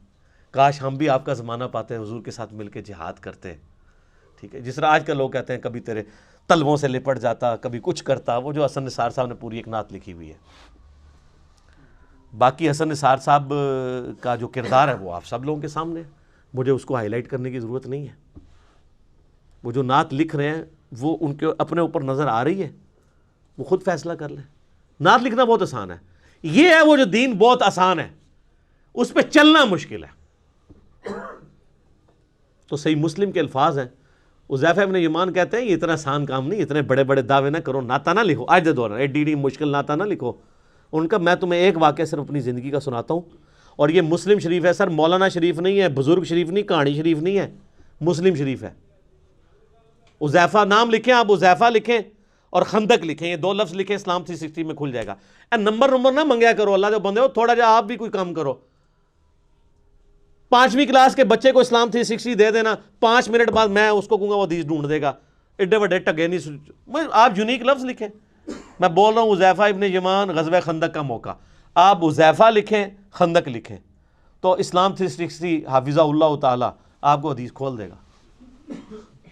کاش ہم بھی آپ کا زمانہ پاتے حضور کے ساتھ مل کے جہاد کرتے، ٹھیک ہے۔ جس طرح آج کل لوگ کہتے ہیں کبھی تیرے تلووں سے لپٹ جاتا، کبھی کچھ کرتا، وہ جو حسن نثار صاحب نے پوری ایک نعت لکھی ہوئی ہے۔ باقی حسن نثار صاحب کا جو کردار ہے وہ آپ سب لوگوں کے سامنے ہے، مجھے اس کو ہائی لائٹ کرنے کی ضرورت نہیں ہے۔ وہ جو نعت لکھ رہے ہیں وہ ان کے اپنے اوپر نظر آ رہی ہے، وہ خود فیصلہ کر لیں۔ نعت لکھنا بہت آسان ہے، یہ ہے وہ جو دین بہت آسان ہے، اس پہ چلنا مشکل ہے۔ تو صحیح مسلم کے الفاظ ہیں، حذیفہ ابن یمان کہتے ہیں یہ اتنا آسان کام نہیں، اتنے بڑے بڑے دعوے نہ کرو، نعتہ نہ لکھو، آج دے دور ایڈی مشکل نعتہ نہ لکھو۔ ان کا میں تمہیں ایک واقعہ صرف اپنی زندگی کا سناتا ہوں، اور یہ مسلم شریف ہے سر، مولانا شریف نہیں ہے، بزرگ شریف نہیں، کہانی شریف نہیں ہے، مسلم شریف ہے۔ حذیفہ نام لکھیں آپ، حذیفہ لکھیں اور خندق لکھیں، یہ دو لفظ لکھیں، اسلام 360 میں کھل جائے گا۔ نمبر نہ منگیا کرو، اللہ جو بندے ہو تھوڑا جا آپ بھی کوئی کام کرو۔ 5ویں کلاس کے بچے کو اسلام 360 دے دینا، 5 منٹ بعد میں اس کو کہوں گا وہ حدیث ڈھونڈ دے گا، ایڈے وڈے ٹگے نہیں۔ آپ یونیک لفظ لکھیں، میں بول رہا ہوں حذیفہ ابن یمان غزوہ خندق کا موقع، آپ حذیفہ لکھیں، خندق لکھیں، تو اسلام 360 حافظہ اللہ تعالیٰ آپ کو حدیث کھول دے گا۔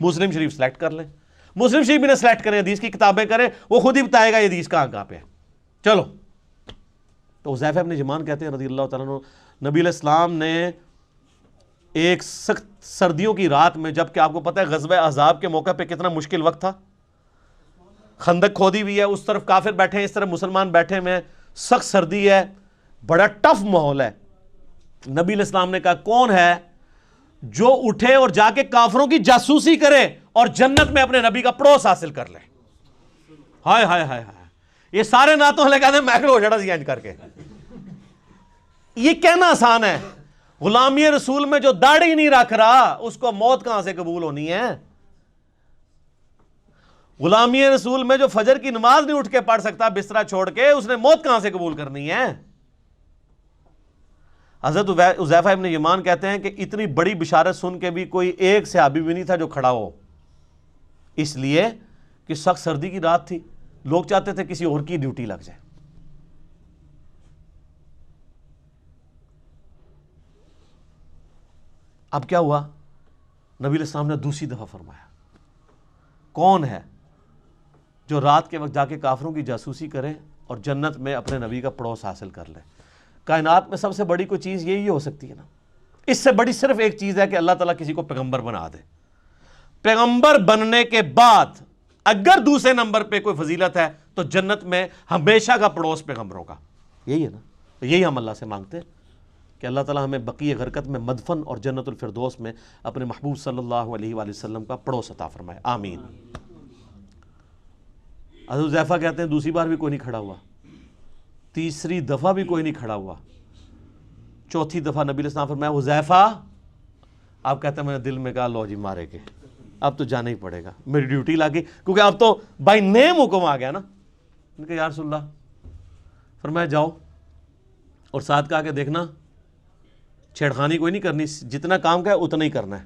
مسلم شریف سلیکٹ کر لیں، مسلم شریف بھی نہ سلیکٹ کریں، حدیث کی کتابیں کریں، وہ خود ہی بتائے گا یہ حدیث کہاں پہ ہے۔ چلو، تو حذیفہ ابن یمان کہتے ہیں رضی اللہ تعالیٰ عنہ، نبی علیہ السلام نے ایک سخت سردیوں کی رات میں، جب کہ آپ کو پتہ ہے غزوہ احزاب کے موقع پہ کتنا مشکل وقت تھا، خندق کھودی ہوئی ہے، اس طرف کافر بیٹھے ہیں، اس طرف مسلمان بیٹھے ہوئے ہیں، سخت سردی ہے، بڑا ٹف ماحول ہے۔ نبی علیہ السلام نے کہا کون ہے جو اٹھے اور جا کے کافروں کی جاسوسی کرے اور جنت میں اپنے نبی کا پڑوس حاصل کر لے. ہائے ہائے ہائے ہائے, یہ سارے نعتوں لے کہتے ہیں میکرو ہو جڑا سی اینج کر کے. یہ کہنا آسان ہے, غلامی رسول میں جو داڑھی نہیں رکھ رہا اس کو موت کہاں سے قبول ہونی ہے؟ غلامی رسول میں جو فجر کی نماز نہیں اٹھ کے پڑھ سکتا بسترا چھوڑ کے, اس نے موت کہاں سے قبول کرنی ہے؟ حضرت حذیفہ ابن یمان کہتے ہیں کہ اتنی بڑی بشارت سن کے بھی کوئی ایک صحابی بھی نہیں تھا جو کھڑا ہو, اس لیے کہ سخت سردی کی رات تھی, لوگ چاہتے تھے کسی اور کی ڈیوٹی لگ جائے. اب کیا ہوا؟ نبی علیہ السلام نے دوسری دفعہ فرمایا, کون ہے جو رات کے وقت جا کے کافروں کی جاسوسی کرے اور جنت میں اپنے نبی کا پڑوس حاصل کر لے؟ کائنات میں سب سے بڑی کوئی چیز یہی ہو سکتی ہے نا. اس سے بڑی صرف ایک چیز ہے کہ اللہ تعالیٰ کسی کو پیغمبر بنا دے. پیغمبر بننے کے بعد اگر دوسرے نمبر پہ کوئی فضیلت ہے تو جنت میں ہمیشہ کا پڑوس پیغمبروں کا. یہی ہے نا, یہی ہم اللہ سے مانگتے ہیں کہ اللہ تعالیٰ ہمیں بقیہ غرقت میں مدفن اور جنت الفردوس میں اپنے محبوب صلی اللہ علیہ وآلہ وسلم کا پڑوس عطا فرمائے, آمین. حضرت حذیفہ کہتے ہیں دوسری بار بھی کوئی نہیں کھڑا ہوا, تیسری دفعہ بھی کوئی نہیں کھڑا ہوا, چوتھی دفعہ نبی علیہ السلام فرمایا حذیفہ. آپ کہتے ہیں میں نے دل میں کہا لو جی مارے کے, اب تو جانا ہی پڑے گا, میری ڈیوٹی لگی, کیونکہ اب تو بائی نیم حکم آ گیا نا. ان کہ یا رسول اللہ, فرمایا جاؤ, اور ساتھ کہا کہ دیکھنا چھیڑخانی کوئی نہیں کرنی, جتنا کام کا ہے اتنا ہی کرنا ہے.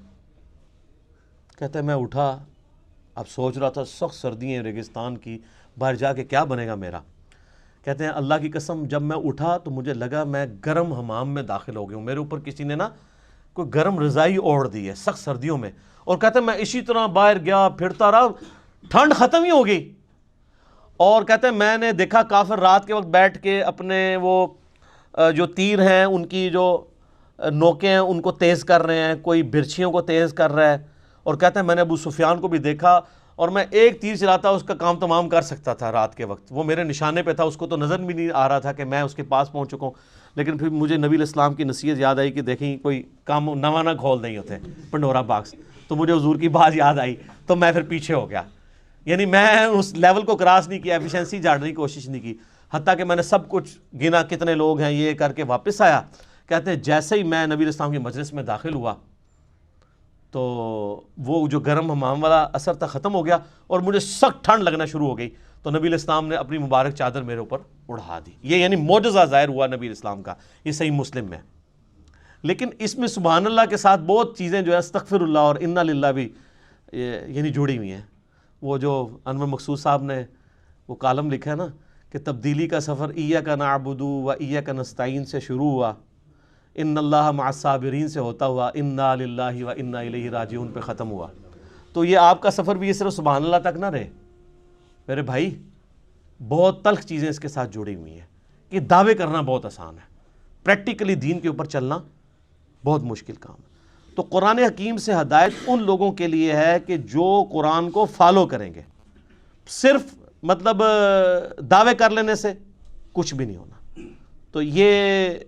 کہتا ہے میں اٹھا, اب سوچ رہا تھا سخت سردی ہیں ریگستان کی, باہر جا کے کیا بنے گا میرا. کہتے ہیں اللہ کی قسم جب میں اٹھا تو مجھے لگا میں گرم حمام میں داخل ہو گیا ہوں, میرے اوپر کسی نے نا کوئی گرم رضائی اوڑھ دی ہے سخت سردیوں میں. اور کہتے ہیں میں اسی طرح باہر گیا پھرتا رہا, ٹھنڈ ختم ہی ہو گئی. اور کہتے ہیں میں نے دیکھا کافر رات کے وقت بیٹھ کے اپنے وہ جو تیر ہیں ان کی جو نوکیں ہیں ان کو تیز کر رہے ہیں, کوئی برچھیوں کو تیز کر رہا ہے. اور کہتے ہیں میں نے ابو سفیان کو بھی دیکھا, اور میں ایک تیر چلاتا اس کا کام تمام کر سکتا تھا رات کے وقت, وہ میرے نشانے پہ تھا, اس کو تو نظر بھی نہیں آ رہا تھا کہ میں اس کے پاس پہنچ چکا ہوں. لیکن پھر مجھے نبی علیہ السلام کی نصیحت یاد آئی کہ دیکھیں کوئی کام نواں نہ کھول نہیں ہوتے پنڈورا باکس, تو مجھے حضور کی بات یاد آئی تو میں پھر پیچھے ہو گیا. یعنی میں اس لیول کو کراس نہیں کیا, ایفیشنسی جھاڑنے کی کوشش نہیں کی, حتیٰ کہ میں نے سب کچھ گنا کتنے لوگ ہیں یہ کر کے واپس آیا. کہتے ہیں جیسے ہی میں نبی علیہ السلام کی مجلس میں داخل ہوا تو وہ جو گرم حمام والا اثر تھا ختم ہو گیا اور مجھے سخت ٹھنڈ لگنا شروع ہو گئی. تو نبی علیہ السلام نے اپنی مبارک چادر میرے اوپر اڑا دی. یہ یعنی معجزہ ظاہر ہوا نبی علیہ السلام کا, یہ صحیح مسلم میں. لیکن اس میں سبحان اللہ کے ساتھ بہت چیزیں جو ہے استغفر اللہ اور انا للہ بھی یعنی جڑی ہوئی ہیں. وہ جو انور مقصود صاحب نے وہ کالم لکھا ہے نا کہ تبدیلی کا سفر ایاک نعبد و ایاک نستعین سے شروع ہوا, ان اللہ مع الصابرین سے ہوتا ہوا انا للہ و انا الیہ راجعون پہ ختم ہوا. تو یہ آپ کا سفر بھی یہ صرف سبحان اللہ تک نہ رہے میرے بھائی, بہت تلخ چیزیں اس کے ساتھ جڑی ہوئی ہیں. کہ دعوے کرنا بہت آسان ہے, پریکٹیکلی دین کے اوپر چلنا بہت مشکل کام ہے. تو قرآن حکیم سے ہدایت ان لوگوں کے لیے ہے کہ جو قرآن کو فالو کریں گے. صرف مطلب دعوے کر لینے سے کچھ بھی نہیں ہونا. تو یہ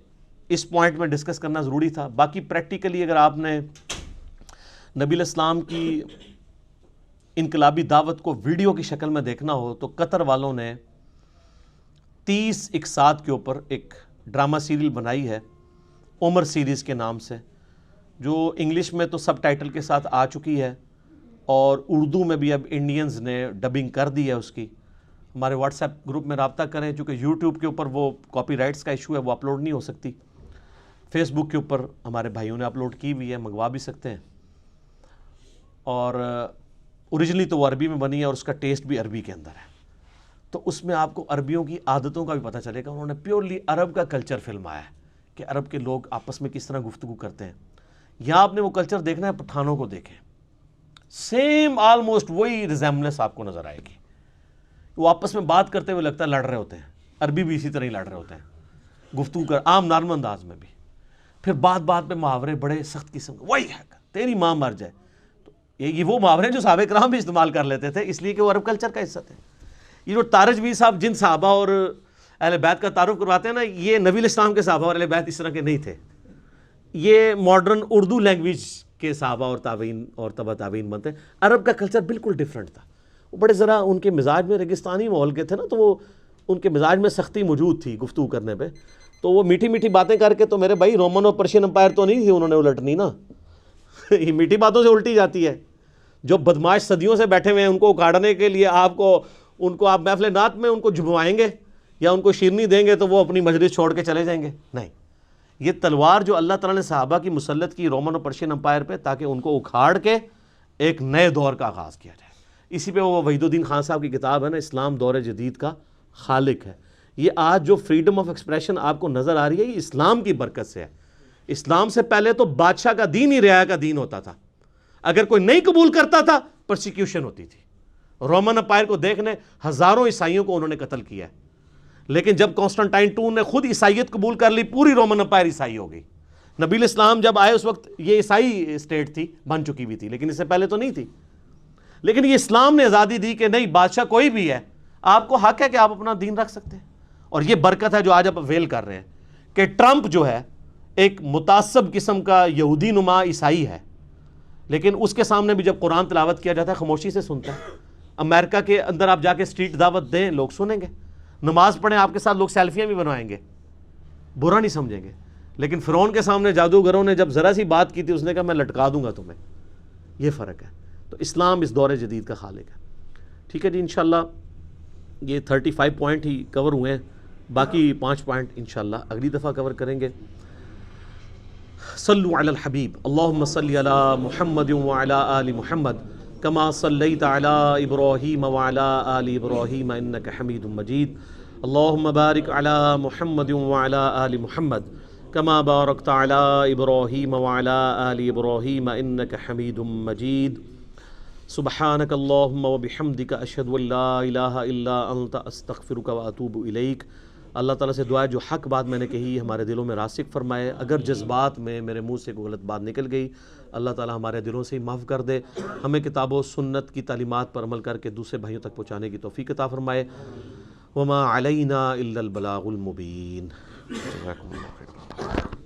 اس پوائنٹ میں ڈسکس کرنا ضروری تھا. باقی پریکٹیکلی اگر آپ نے نبی علیہ السلام کی انقلابی دعوت کو ویڈیو کی شکل میں دیکھنا ہو تو قطر والوں نے 30 اقساط کے اوپر ایک ڈرامہ سیریل بنائی ہے عمر سیریز کے نام سے, جو انگلش میں تو سب ٹائٹل کے ساتھ آ چکی ہے اور اردو میں بھی اب انڈینز نے ڈبنگ کر دی ہے اس کی. ہمارے واٹس ایپ گروپ میں رابطہ کریں, چونکہ یوٹیوب کے اوپر وہ کاپی رائٹس کا ایشو ہے, وہ اپلوڈ نہیں ہو سکتی. فیس بک کے اوپر ہمارے بھائیوں نے اپلوڈ کی ہوئی ہے, منگوا بھی سکتے ہیں. اور اوریجنلی تو وہ عربی میں بنی ہے اور اس کا ٹیسٹ بھی عربی کے اندر ہے, تو اس میں آپ کو عربیوں کی عادتوں کا بھی پتہ چلے گا. انہوں نے پیورلی عرب کا کلچر فلمایا ہے کہ عرب کے لوگ آپس میں کس طرح گفتگو کرتے ہیں. یہاں آپ نے وہ کلچر دیکھنا ہے, پٹھانوں کو دیکھیں, سیم آلموسٹ وہی ریزیمبلنس آپ کو نظر آئے گی. وہ آپس میں بات کرتے ہوئے لگتا ہے لڑ رہے ہوتے ہیں, عربی بھی اسی طرح ہی لڑ رہے ہوتے ہیں, گفتگو کر عام نارمل انداز میں بھی. پھر بات بات پہ محاورے بڑے سخت قسم کے, وہی ہے تیری ماں مر جائے. تو یہ وہ محاورے جو صحابہ کرام بھی استعمال کر لیتے تھے, اس لیے کہ وہ عرب کلچر کا حصہ تھے. یہ جو تارج بھی صاحب جن صحابہ اور اہل بیت کا تعارف کرواتے ہیں نا, یہ نبی علیہ السلام کے صحابہ اور اہل بیت اس طرح کے نہیں تھے. یہ ماڈرن اردو لینگویج کے صحابہ اور تابعین اور تبع تابعین بنتے ہیں. عرب کا کلچر بالکل ڈیفرنٹ تھا. وہ بڑے ذرا ان کے مزاج میں ریگستانی ماحول کے تھے نا، تو وہ ان کے مزاج میں سختی موجود تھی گفتگو کرنے پہ. تو وہ میٹھی میٹھی باتیں کر کے، تو میرے بھائی رومن اور پرشین امپائر تو نہیں تھی انہوں نے الٹنی نا. یہ میٹھی باتوں سے الٹی جاتی ہے. جو بدماش صدیوں سے بیٹھے ہوئے ہیں ان کو اکھاڑنے کے لیے ان کو آپ محفل نعت میں ان کو جھموائیں گے یا ان کو شیرنی دیں گے تو وہ اپنی مجلس چھوڑ کے چلے جائیں گے؟ نہیں. یہ تلوار جو اللہ تعالیٰ نے صحابہ کی مسلط کی رومن اور پرشین امپائر پہ، تاکہ ان کو اکھاڑ کے ایک نئے دور کا آغاز کیا جائے. اسی پہ وہ وحید الدین خان صاحب کی کتاب ہے نا، اسلام دور جدید کا خالق ہے. یہ آج جو فریڈم آف ایکسپریشن آپ کو نظر آ رہی ہے، یہ اسلام کی برکت سے ہے. اسلام سے پہلے تو بادشاہ کا دین ہی رعایا کا دین ہوتا تھا. اگر کوئی نہیں قبول کرتا تھا پرسیکیوشن ہوتی تھی. رومن امپائر کو دیکھنے ہزاروں عیسائیوں کو انہوں نے قتل کیا ہے. لیکن جب کانسٹنٹائن II نے خود عیسائیت قبول کر لی، پوری رومن امپائر عیسائی ہو گئی. نبی الاسلام جب آئے اس وقت یہ عیسائی اسٹیٹ تھی، بن چکی بھی تھی، لیکن اس سے پہلے تو نہیں تھی. لیکن یہ اسلام نے آزادی دی کہ نہیں، بادشاہ کوئی بھی ہے، آپ کو حق ہے کہ آپ اپنا دین رکھ سکتے ہیں. اور یہ برکت ہے جو آج آپ اویل کر رہے ہیں کہ ٹرمپ جو ہے ایک متعصب قسم کا یہودی نما عیسائی ہے، لیکن اس کے سامنے بھی جب قرآن تلاوت کیا جاتا ہے خاموشی سے سنتا ہے. امریکہ کے اندر آپ جا کے اسٹریٹ دعوت دیں، لوگ سنیں گے. نماز پڑھیں آپ کے ساتھ، لوگ سیلفیاں بھی بنوائیں گے، برا نہیں سمجھیں گے. لیکن فرعون کے سامنے جادوگروں نے جب ذرا سی بات کی تھی، اس نے کہا میں لٹکا دوں گا تمہیں. یہ فرق ہے. تو اسلام اس دور جدید کا خالق ہے. ٹھیک ہے جی، انشاءاللہ یہ 35 پوائنٹ ہی کور ہوئے ہیں، باقی 5 پوائنٹ انشاءاللہ اگلی دفعہ کور کریں گے. صلو علی الحبیب، اللہم صلی علی محمد وعلی آل محمد کما صلیت علی ابراہیم وعلی آل ابراہیم انک حمید مجید. اللہم بارک علی محمد وعلی آل محمد کما بارکت علی ابراہیم وعلی آل ابراہیم انک حمید مجید. سبحانک اللہم وبحمدک اشہد ان لا الہ الا انت استغفرک واتوب الیک. اللہ تعالیٰ سے دعا ہے جو حق بات میں نے کہی ہمارے دلوں میں راسخ فرمائے. اگر جذبات میں میرے منہ سے کوئی غلط بات نکل گئی، اللہ تعالیٰ ہمارے دلوں سے ہی معاف کر دے. ہمیں کتاب و سنت کی تعلیمات پر عمل کر کے دوسرے بھائیوں تک پہنچانے کی توفیق عطا فرمائے. وما علینا الا البلاغ المبین.